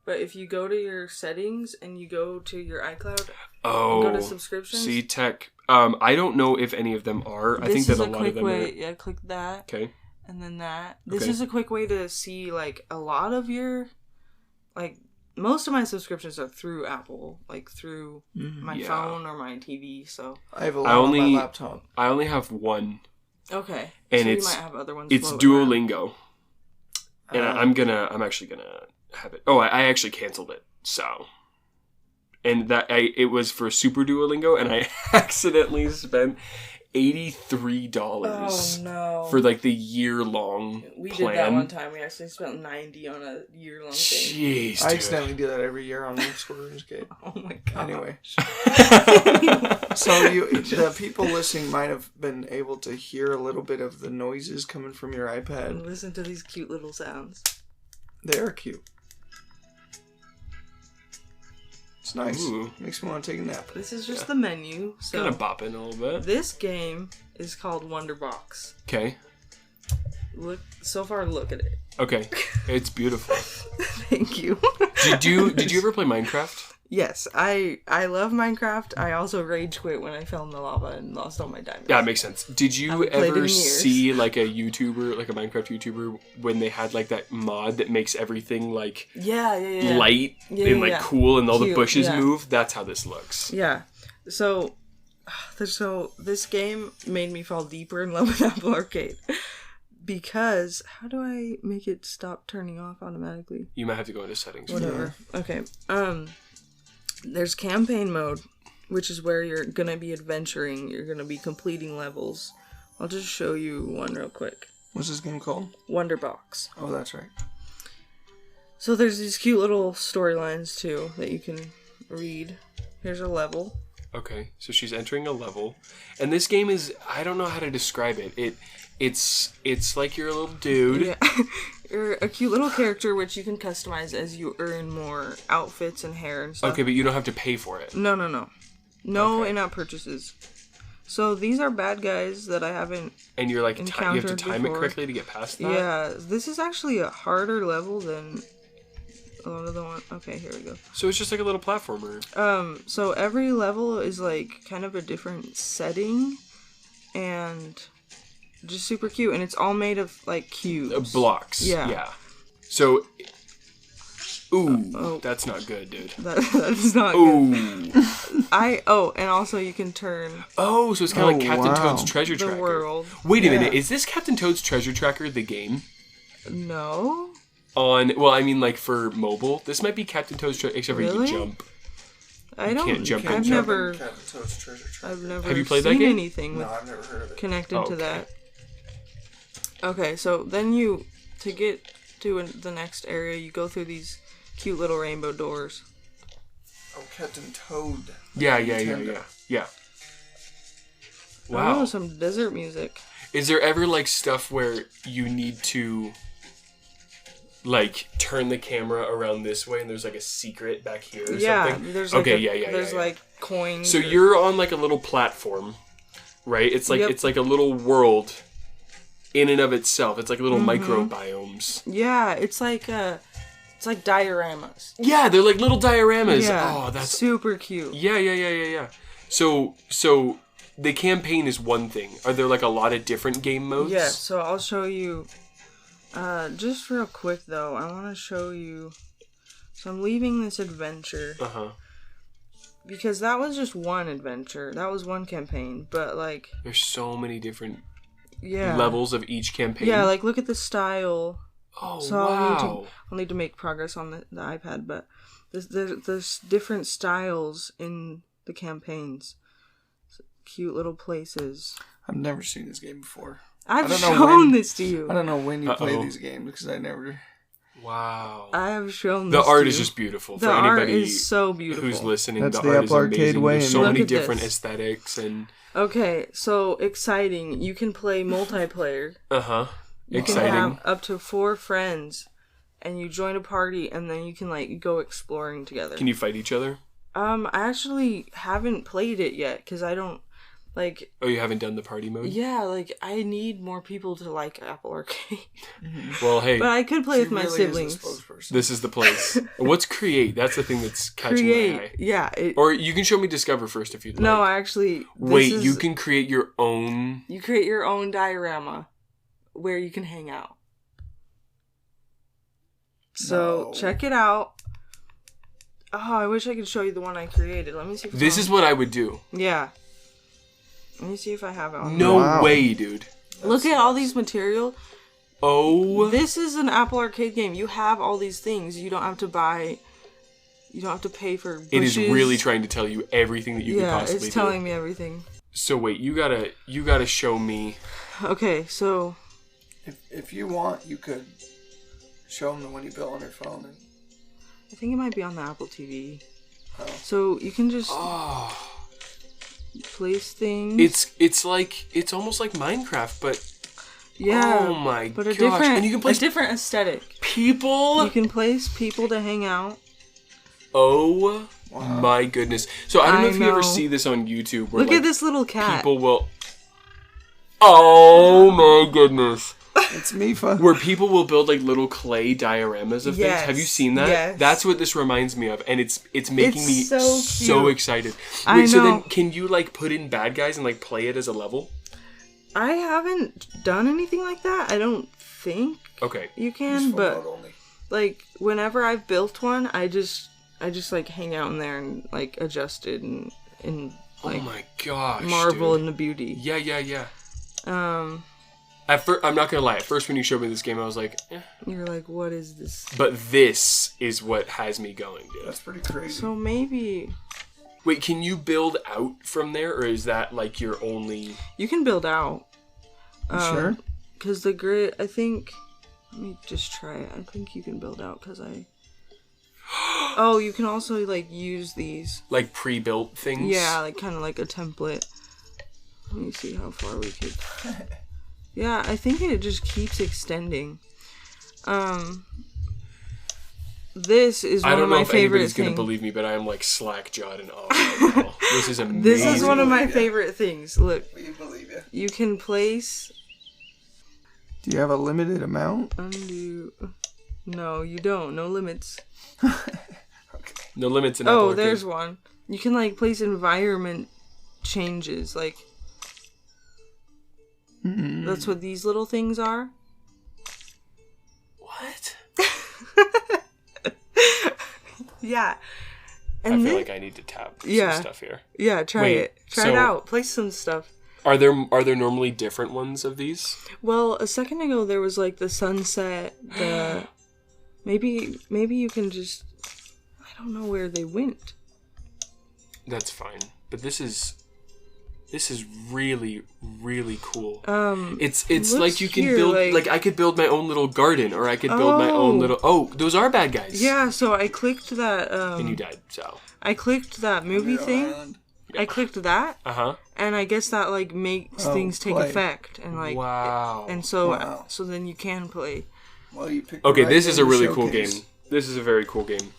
but if you go to your settings and you go to your iCloud, Oh, go to subscriptions. see tech. I don't know if any of them are. I think that a lot of them way. are. Yeah, click that. Okay. And then that. This Okay. is a quick way to see like a lot of your, like most of my subscriptions are through Apple, like through my Yeah. phone or my TV. So I have a lot on my laptop. I only have one, okay, and so it's you might have other ones. it's floating around. Duolingo, and I'm actually gonna have it. Oh, I actually canceled it. So, and it was for Super Duolingo, and I accidentally spent $83 Oh no! for like the year-long We plan. did that one time. We actually spent $90 on a year-long thing. Jeez, I dude. accidentally do that every year on School RuneScape. Oh my god! Anyway, so the people listening might have been able to hear a little bit of the noises coming from your iPad. Listen to these cute little sounds. They are cute. It's nice. Ooh. Makes me want to take a nap. This is just the menu. So Kind of bopping a little bit. this game is called Wonderbox. Okay. Look at it. Okay. It's beautiful. Thank you. Did you ever play Minecraft? Yes, I love Minecraft. I also rage quit when I fell in the lava and lost all my diamonds. Yeah, it makes sense. Did you haven't played in ever years. see like a YouTuber, like a Minecraft YouTuber, when they had like that mod that makes everything like Yeah. light Yeah, and like yeah. cool and all the Cute, bushes yeah. move? That's how this looks. Yeah. So this game made me fall deeper in love with Apple Arcade. Because how do I make it stop turning off automatically? You might have to go into settings. Whatever. Okay. There's campaign mode, which is where you're gonna be adventuring. You're gonna be completing levels. I'll just show you one real quick. What's this game called? Wonderbox. Oh, that's right. So there's these cute little storylines too that you can read. Here's a level. Okay, so she's entering a level, and this game is, I don't know how to describe it. It's like you're a little dude. Yeah. You're a cute little character which you can customize as you earn more outfits and hair and stuff. Okay, but you don't have to pay for it. No. No Okay. in-app purchases. So these are bad guys that I haven't... And you're like, you have to Encountered time before. it correctly to get past that? Yeah, this is actually a harder level than a lot of the one. Okay, here we go. So it's just like a little platformer. So every level is like kind of a different setting, and just super cute, and it's all made of like cubes. Blocks. Yeah. Yeah. So, that's not good, dude. That is not good. And also you can turn Oh, so it's kind of like Captain Toad's Treasure the Tracker. world. Wait a minute, is this Captain Toad's Treasure Tracker the game? No. Like for mobile, this might be Captain Toad's Treasure, except for you can Really? jump. I don't. can't jump in. I've Jump never. in Captain Toad's Treasure Tracker. I've never. Have you played that seen game? anything No, with I've never heard of it. connected to Okay. that. Okay, so then to get to the next area, you go through these cute little rainbow doors. Oh, Captain Toad. Yeah. Wow. Oh, some desert music. Is there ever like stuff where you need to like turn the camera around this way and there's like a secret back here or something? There's like There's like coins. So you're on like a little platform, right? It's like it's like a little world in and of itself. It's like little microbiomes. Yeah, it's like dioramas. Yeah, they're like little dioramas. Yeah, Oh, that's super cute. yeah. So the campaign is one thing. Are there like a lot of different game modes? Yeah, so I'll show you. Just real quick though, I want to show you. So I'm leaving this adventure. Because that was just one adventure. That was one campaign, but like There's so many different yeah levels of each campaign. Yeah, like look at the style. Oh, So wow. I'll need to make progress on the iPad, but there's different styles in the campaigns. Cute little places. I've never seen this game before. I've shown this to you. I don't know when you play these games because I never. Wow. I have shown The this art to is you. just beautiful. The For art anybody is so beautiful. who's listening, That's the the art is Apple Arcade amazing. way There's so and many look at different this. aesthetics and Okay, so exciting. You can play multiplayer. You can exciting. have up to 4 friends, and you join a party, and then you can like go exploring together. Can you fight each other? I actually haven't played it yet because I don't like. Oh, you haven't done the party mode? Yeah, like I need more people to like Apple Arcade. Well, hey, But I could play with She my really is the siblings. spokesperson. this is the place. What's create? That's the thing that's catching my eye. Yeah. Or you can show me discover first if you'd like. No, actually. Wait, you can create your own. You create your own diorama where you can hang out. So check it out. Oh, I wish I could show you the one I created. Let me see. If it's This on. is what I would do. Yeah. Let me see if I have it on. No way, dude. Look at all these material. Oh. This is an Apple Arcade game. You have all these things. You don't have to buy. You don't have to pay for bushes. It is really trying to tell you everything that you could Yeah, possibly it's telling me everything. So wait, you gotta show me. Okay, so If you want, you could show them the one you built on your phone. And, I think it might be on the Apple TV. Oh. So you can just place things. It's almost like Minecraft, but yeah. oh my but gosh! a different, And you can place a different aesthetic. people. You can place people to hang out. Oh my goodness! So I don't know I if you ever know. see this on YouTube. Where, Look at this little cat. People will. Oh my goodness! it's Mifa. Where people will build like little clay dioramas of things. Have you seen that? Yes. That's what this reminds me of, and it's making me so so cute. excited. I So then, know. can you like put in bad guys and like play it as a level? I haven't done anything like that. I don't think Okay. you can, Useful but mode only. like whenever I've built one, I just like hang out in there and like adjust it and like Oh my gosh! marvel dude. in the beauty. Yeah. At first, I'm not gonna lie. At first, when you showed me this game, I was like, eh. You're like, what is this? But this is what has me going, dude. That's pretty crazy. So maybe Wait, can you build out from there, or is that like your only? you can build out. Sure. Because the grid, I think. Let me just try it. I think you can build out because I. Oh, you can also like use these. Like pre-built things? Yeah, like kind of like a template. Let me see how far we could. Yeah, I think it just keeps extending. This is I one don't of know my if favorite anybody's gonna things. believe me, but I am like slack-jawed and awe right now. This is amazing. This is one of my favorite things. Look, We believe you. you can place Do you have a limited amount? undo. No, you don't. No limits. Okay. No limits in Apple Oh, Arcade. there's one. You can, like, place environment changes. Like, that's what these little things are. What? Yeah. I And feel then, like I need to tap Yeah. some stuff here. yeah, try Wait, it. Try it so- out. Place some stuff. Are there normally different ones of these? Well, a second ago there was like the sunset, the maybe you can just I don't know where they went. That's fine. But this is really, really cool. It's looks like you can here, build like- like I could build my own little garden, or I could build my own Oh. little. Oh, those are bad guys. Yeah, so I clicked that And you died. So. I clicked that movie Unreal thing. Island. I clicked that, Uh-huh. and I guess that like makes things take play. effect, and like Wow. and so Wow. so then you can play. Well, you picked the Okay, right this is game a to really cool showcase. game. This is a very cool game.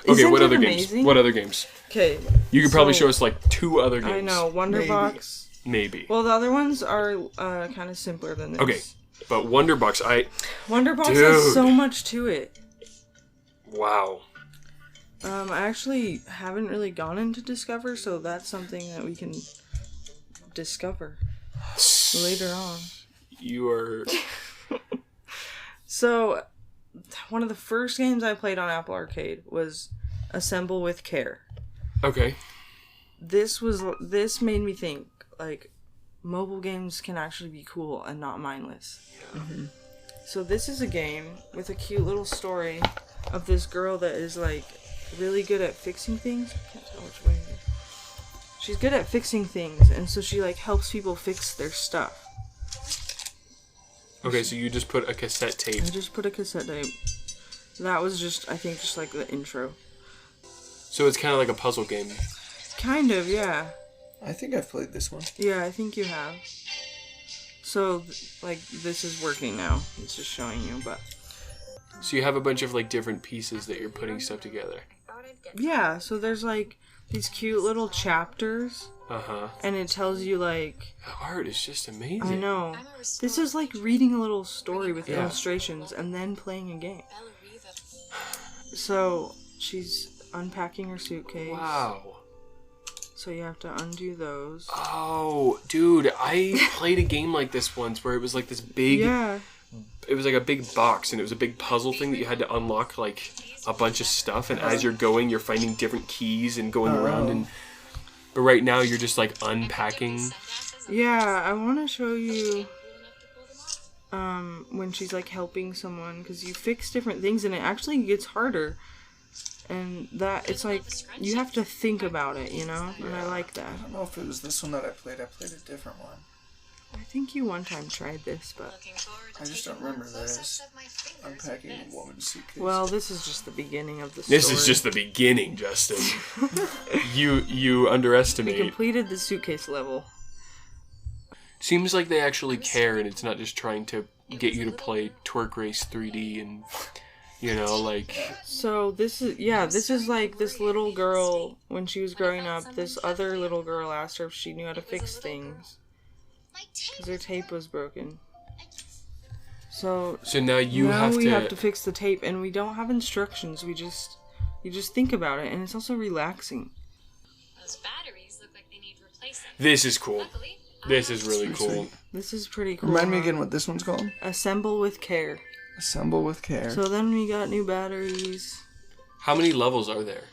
Okay, Isn't what it other amazing? games? What other games? Okay, You could probably so- show us like 2 other games. I know Wonderbox. Maybe. Well, the other ones are kind of simpler than this. Okay, but Wonderbox, Wonderbox Dude. has so much to it. wow. I actually haven't really gone into Discover, so that's something that we can discover later on. You are. So, one of the first games I played on Apple Arcade was Assemble with Care. Okay. This made me think, like, mobile games can actually be cool and not mindless. Yeah. So this is a game with a cute little story of this girl that is, like, really good at fixing things. I can't tell which way it is. She's good at fixing things, and so she, like, helps people fix their stuff. Okay, so you just put a cassette tape. I just put a cassette tape. That was just, I think, just, like, the intro. So it's kind of like a puzzle game. Kind of, yeah. I think I've played this one. Yeah, I think you have. So, like, this is working now. It's just showing you, but... So you have a bunch of like different pieces that you're putting stuff together. Yeah, so there's, like, these cute little chapters, Uh-huh. and it tells you, like... The art is just amazing. I know. This is like reading a little story with Yeah. illustrations and then playing a game. So, she's unpacking her suitcase. Wow. So you have to undo those. Oh, dude, I played a game like this once where it was like this big... Yeah. It was like a big box, and it was a big puzzle thing that you had to unlock like a bunch of stuff, and as you're going, you're finding different keys and going around, and... But right now, you're just like unpacking. Yeah, I want to show you when she's like helping someone, because you fix different things and it actually gets harder. And that, it's like, you have to think about it, you know? And I like that. I don't know if it was this one that I played. I played a different one. I think you one time tried this, but... I just don't remember this. Unpacking a woman's suitcase. Well, this is just the beginning of the story. This is just the beginning, Justin. you We underestimate. completed the suitcase level. Seems like they actually care, and it's not just trying to get you to play Twerk Race 3D and, you know, like... So this is like this little girl, when she was growing up, this other little girl asked her if she knew how to fix things. Because her tape was broken. So now you now have have to fix the tape, and we don't have instructions. You just think about it, and it's also relaxing. Those batteries look like they need replacing. This is cool. Luckily, This is really Sweet, cool. sweet. This is pretty cool. Remind me huh? again what this one's called. Assemble with care. Assemble with care. So then we got new batteries. How many levels are there?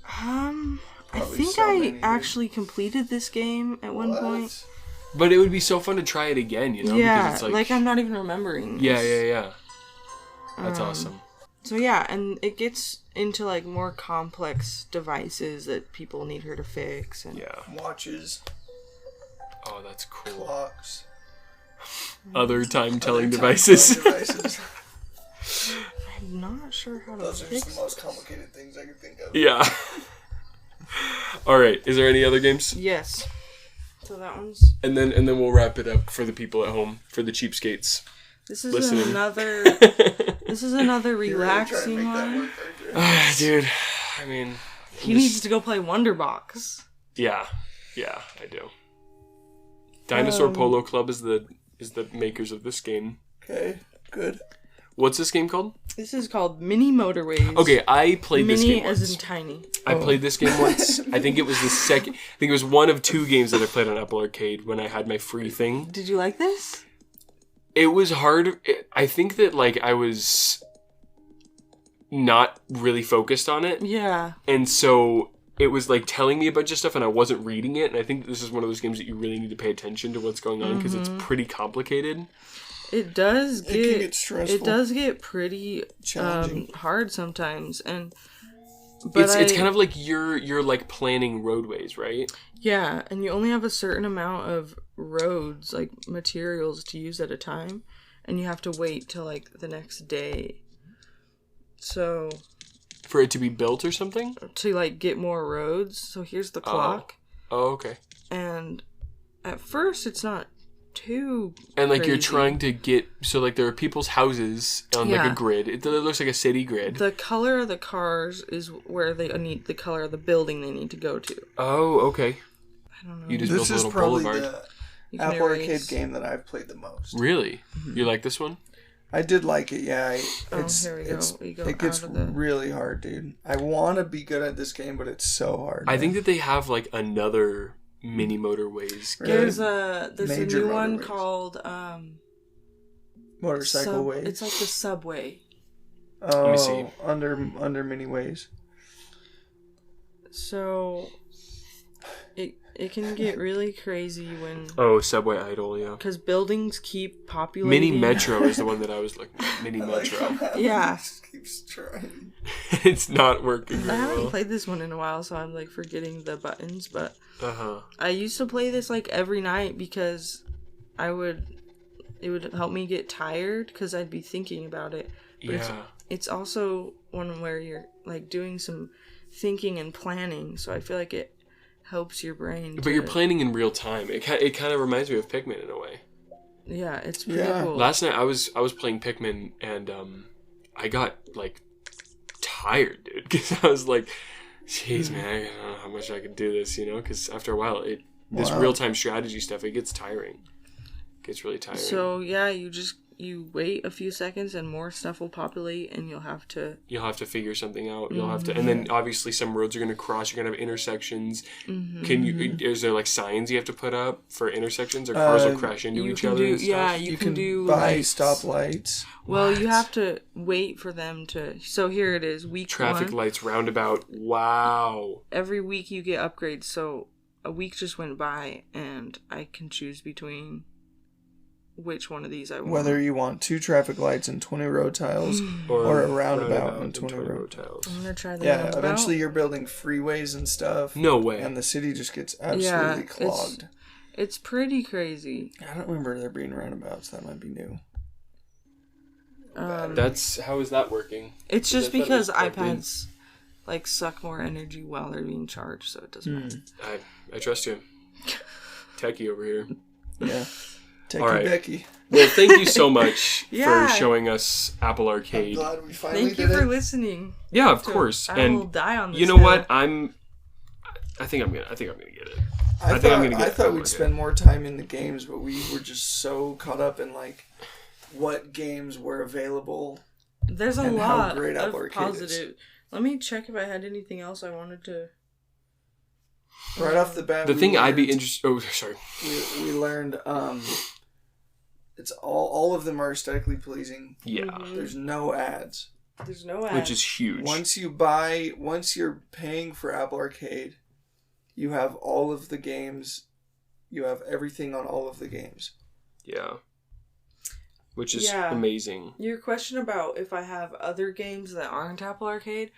I Probably think so many, I dude. actually completed this game at one What? point. But it would be so fun to try it again, you know? Yeah, Because it's like I'm not even remembering. Yeah, this. yeah. That's awesome. So yeah, and it gets into like more complex devices that people need her to fix. And Yeah. Watches, Oh, that's cool. clocks, Other time-telling other devices. time-telling devices. I'm not sure how to Those are fix just the most complicated things I can think of. Yeah. All right. Is there any other games? Yes. So that one's. And then we'll wrap it up for the people at home, for the cheapskates. This is Listening. another. This is another You're really trying to relaxing make that one. work, aren't you? Dude, I mean, He needs to go play Wonderbox. yeah, I do. Dinosaur Polo Club is the makers of this game. Okay, good. What's this game called? This is called Mini Motorways. Okay, I played this Mini game once. as in tiny. I played this game once. I think it was the second. I think it was one of 2 games that I played on Apple Arcade when I had my free thing. Did you like this? It was hard. I think that like I was not really focused on it. Yeah. And so it was like telling me a bunch of stuff and I wasn't reading it. And I think this is one of those games that you really need to pay attention to what's going on because it's pretty complicated. It does get, can get stressful. It does get pretty Challenging. hard sometimes, but It's kind of like you're like planning roadways, right? Yeah, and you only have a certain amount of roads, like materials, to use at a time, and you have to wait till like the next day. So For it to be built or something? to like get more roads. So here's the clock, Oh, okay. and at first it's not too And like you're crazy. trying to get so like there are people's houses on like Yeah. a grid. It looks like a city grid. The color of the cars is where they need the color of the building they need to go to. Oh, okay. I don't know. You just This built a is little probably boulevard. You can Apple erase. Arcade game that I've played the most. Really? You like this one? I did like it, yeah. Here we go. We go It gets out of the... really hard, dude. I want to be good at this game, but it's so hard. I man. think that they have like another mini motorways game. There's a Major new one motorways. called Motorcycle ways. It's like the subway. Oh, me see. under mini ways. So it can get really crazy when Oh, Subway Idol, yeah. because buildings keep populating. Mini Metro is the one that I was looking at. Mini I like Metro. how Yeah. he just keeps trying. It's not working I very haven't well. played this one in a while, so I'm like forgetting the buttons. But Uh-huh. I used to play this like every night because it would help me get tired because I'd be thinking about it. But Yeah. it's also one where you're like doing some thinking and planning, so I feel like it helps your brain. But you're planning in real time. It kind of reminds me of Pikmin in a way. Yeah, it's pretty Yeah. cool. Last night I was playing Pikmin and I got like tired, dude, because I was like, "Jeez, man, I don't know how much I could do this," you know? Because after a while, this Wow. real time strategy stuff it gets tiring. It gets really tiring. So yeah, you wait a few seconds and more stuff will populate, and you'll have to. You'll have to figure something out. You'll have to, and then obviously some roads are going to cross. You're going to have intersections. Is there like signs you have to put up for intersections, or cars will crash into You each can other? do and stuff? yeah. You can can do buy like, stoplights. Well, you What? have to wait for them to. So here it is, week Traffic one. lights, roundabout. Wow. Every week you get upgrades. So a week just went by, and I can choose between which one of these I want. Whether you want 2 traffic lights and 20 road tiles, Or a roundabout and 20 road tiles. I'm gonna try the yeah, roundabout. eventually you're building freeways and stuff. No way. And the city just gets Yeah, absolutely it's- clogged. It's pretty crazy. I don't remember there being roundabouts. That might be new. That's how is that working? It's just That's because better than plugged in. iPads like suck more energy while they're being charged, so it doesn't matter. I trust you. Techie over here. Yeah. Techie All right. Becky. Well, thank you so much Yeah. for showing us Apple I'm Arcade. glad we finally Thank you did for it. listening. Yeah, of course. I will And die on this. you know hill. what? I think I'm gonna get it. I think I'm gonna get thought Apple we'd Arcade. spend more time in the games, but we were just so caught up in like what games were available. There's a and how lot great of Apple Arcade is. positive. Let me check if I had anything else I wanted to. Right off the bat, The we thing I'd be learned- interested. Oh, sorry. we learned it's all of them are aesthetically pleasing. Yeah, There's no ads. There's no ads. which is huge. Once you're paying for Apple Arcade, you have all of the games. You have everything on all of the games. Yeah, which is Yeah. amazing. Your question about if I have other games that aren't Apple Arcade,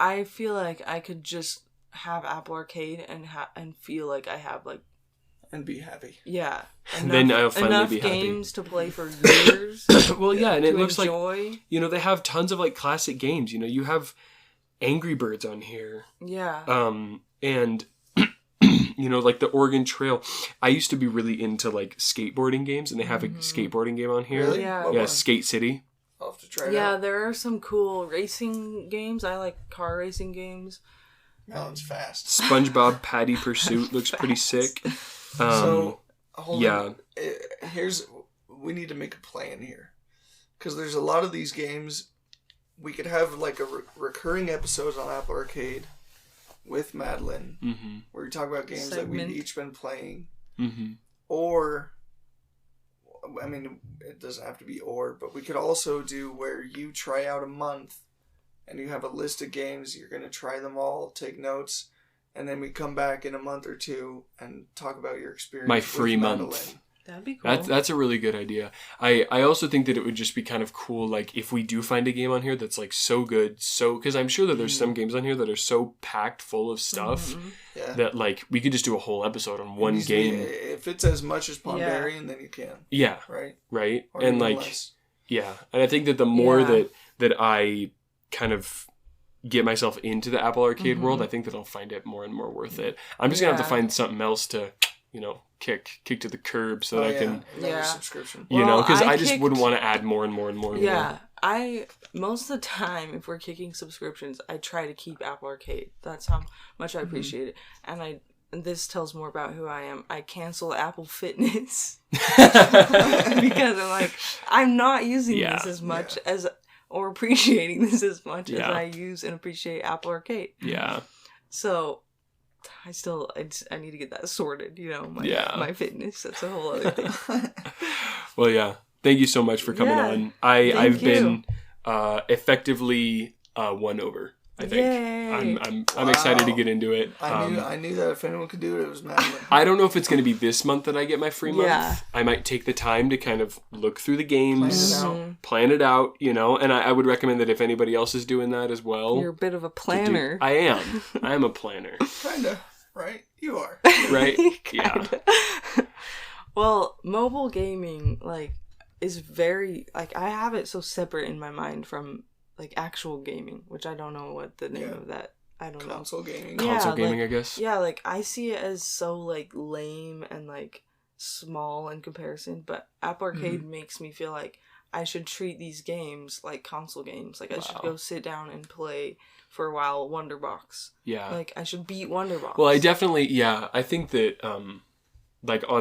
I feel like I could just have Apple Arcade and feel like I have like And be happy. yeah And then I'll finally enough be happy. games to play for years. Well, yeah, and it to looks like enjoy. they have tons of like classic games. You have Angry Birds on here. Yeah. And like the Oregon Trail. I used to be really into like skateboarding games, and they have a skateboarding game on here. Really? Yeah. What Yeah, one? Skate City. I'll have to try it Yeah, out. there are some cool racing games. I like car racing games. Melon's fast. SpongeBob Patty Pursuit looks pretty sick. So hold yeah. on. We need to make a plan here. because there's a lot of these games. We could have like a recurring episodes on Apple Arcade with Madeline, where we talk about games that we've each been playing, or, I mean, it doesn't have to be but we could also do where you try out a month, and you have a list of games, you're going to try them all, take notes, and then we come back in a month or two and talk about your experience. My free month. Madeline. That'd be cool. That's a really good idea. I also think that it would just be kind of cool, like, if we do find a game on here that's, like, so good, because I'm sure that there's some games on here that are so packed full of stuff that, like, we could just do a whole episode on one game. If it's as much as Pondarian, then you can. Yeah. Right? Or and, like, less. yeah. And I think that the more that I kind of get myself into the Apple Arcade world, I think that I'll find it more and more worth it. I'm just going to have to find something else to, kick to the curb so that I can... Another subscription. Because I just wouldn't want to add more and more and more and more. I most of the time, if we're kicking subscriptions, I try to keep Apple Arcade. That's how much I appreciate it. And this tells more about who I am. I cancel Apple Fitness because I'm not using this as much as, or appreciating this as much as I use and appreciate Apple Arcade. Yeah. So I need to get that sorted, my fitness. That's a whole other thing. Well, yeah. Thank you so much for coming on. I've been effectively won over, I think. Yay. I'm excited to get into it. I knew that if anyone could do it, it was Madeline. I don't know if it's going to be this month that I get my free month. I might take the time to kind of look through the games, plan it out, and I would recommend that if anybody else is doing that as well. You're a bit of a planner. I am. I'm a planner. Kinda, right? You are. Right? Yeah. Well, mobile gaming, is very, I have it so separate in my mind from, actual gaming, which I don't know what the name of that, I don't know. Console gaming. Console gaming, I guess. Yeah, I see it as so, lame and, small in comparison, but Apple Arcade makes me feel like I should treat these games like console games. I should go sit down and play for a while Wonderbox. Yeah. I should beat Wonderbox. Well, I definitely, I think that, on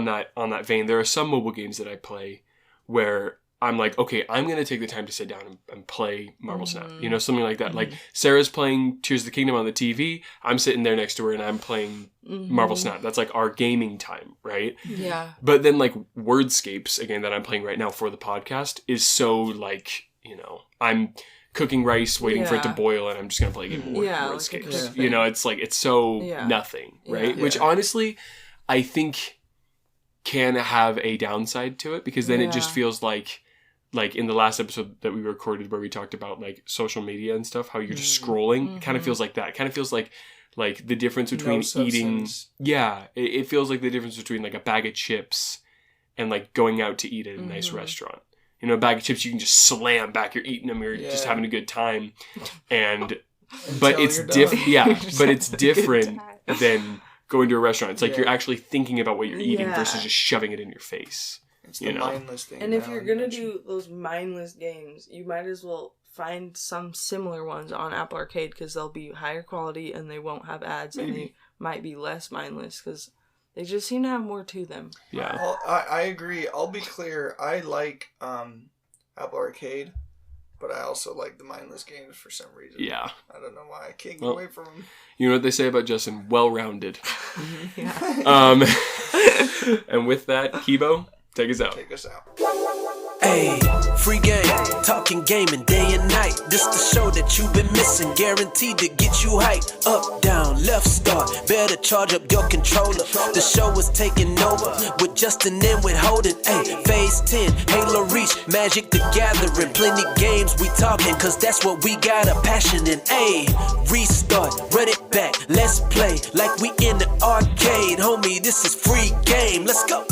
that vein, there are some mobile games that I play where I'm like, okay, I'm going to take the time to sit down and play Marble Snap. Something like that. Sarah's playing Tears of the Kingdom on the TV. I'm sitting there next to her and I'm playing Marble Snap. That's our gaming time, right? Yeah. But then Wordscapes, again, that I'm playing right now for the podcast is so I'm cooking rice, waiting for it to boil, and I'm just going to play a game of Wordscapes. It's so nothing, right? Yeah. Which honestly, I think can have a downside to it, because then it just feels like in the last episode that we recorded where we talked about social media and stuff, how you're just scrolling, it kind of feels like that. It kind of feels like the difference between eating. Yeah, it feels like the difference between a bag of chips and going out to eat at a nice restaurant. A bag of chips you can just slam back. You're eating them. You're just having a good time, but it's different. Yeah, but it's different than going to a restaurant. It's you're actually thinking about what you're eating versus just shoving it in your face. It's the mindless thing. And if you're going to do those mindless games, you might as well find some similar ones on Apple Arcade, because they'll be higher quality and they won't have ads. Maybe. And they might be less mindless because they just seem to have more to them. Yeah. I agree. I'll be clear. I like Apple Arcade, but I also like the mindless games for some reason. Yeah. I don't know why. I can't get away from them. You know what they say about Justin? Well-rounded. Yeah. And with that, Kibo, take us out. Take us out. Hey, free game, talking gaming day and night. This the show that you've been missing, guaranteed to get you hyped. Up, down, left, start, better charge up your controller. The show is taking over with Justin and with Holden. Hey, phase 10, Halo Reach, Magic the Gathering. Plenty games we talking, cause that's what we got a passion in. Hey, restart, run it back, let's play like we in the arcade. Homie, this is free game, let's go.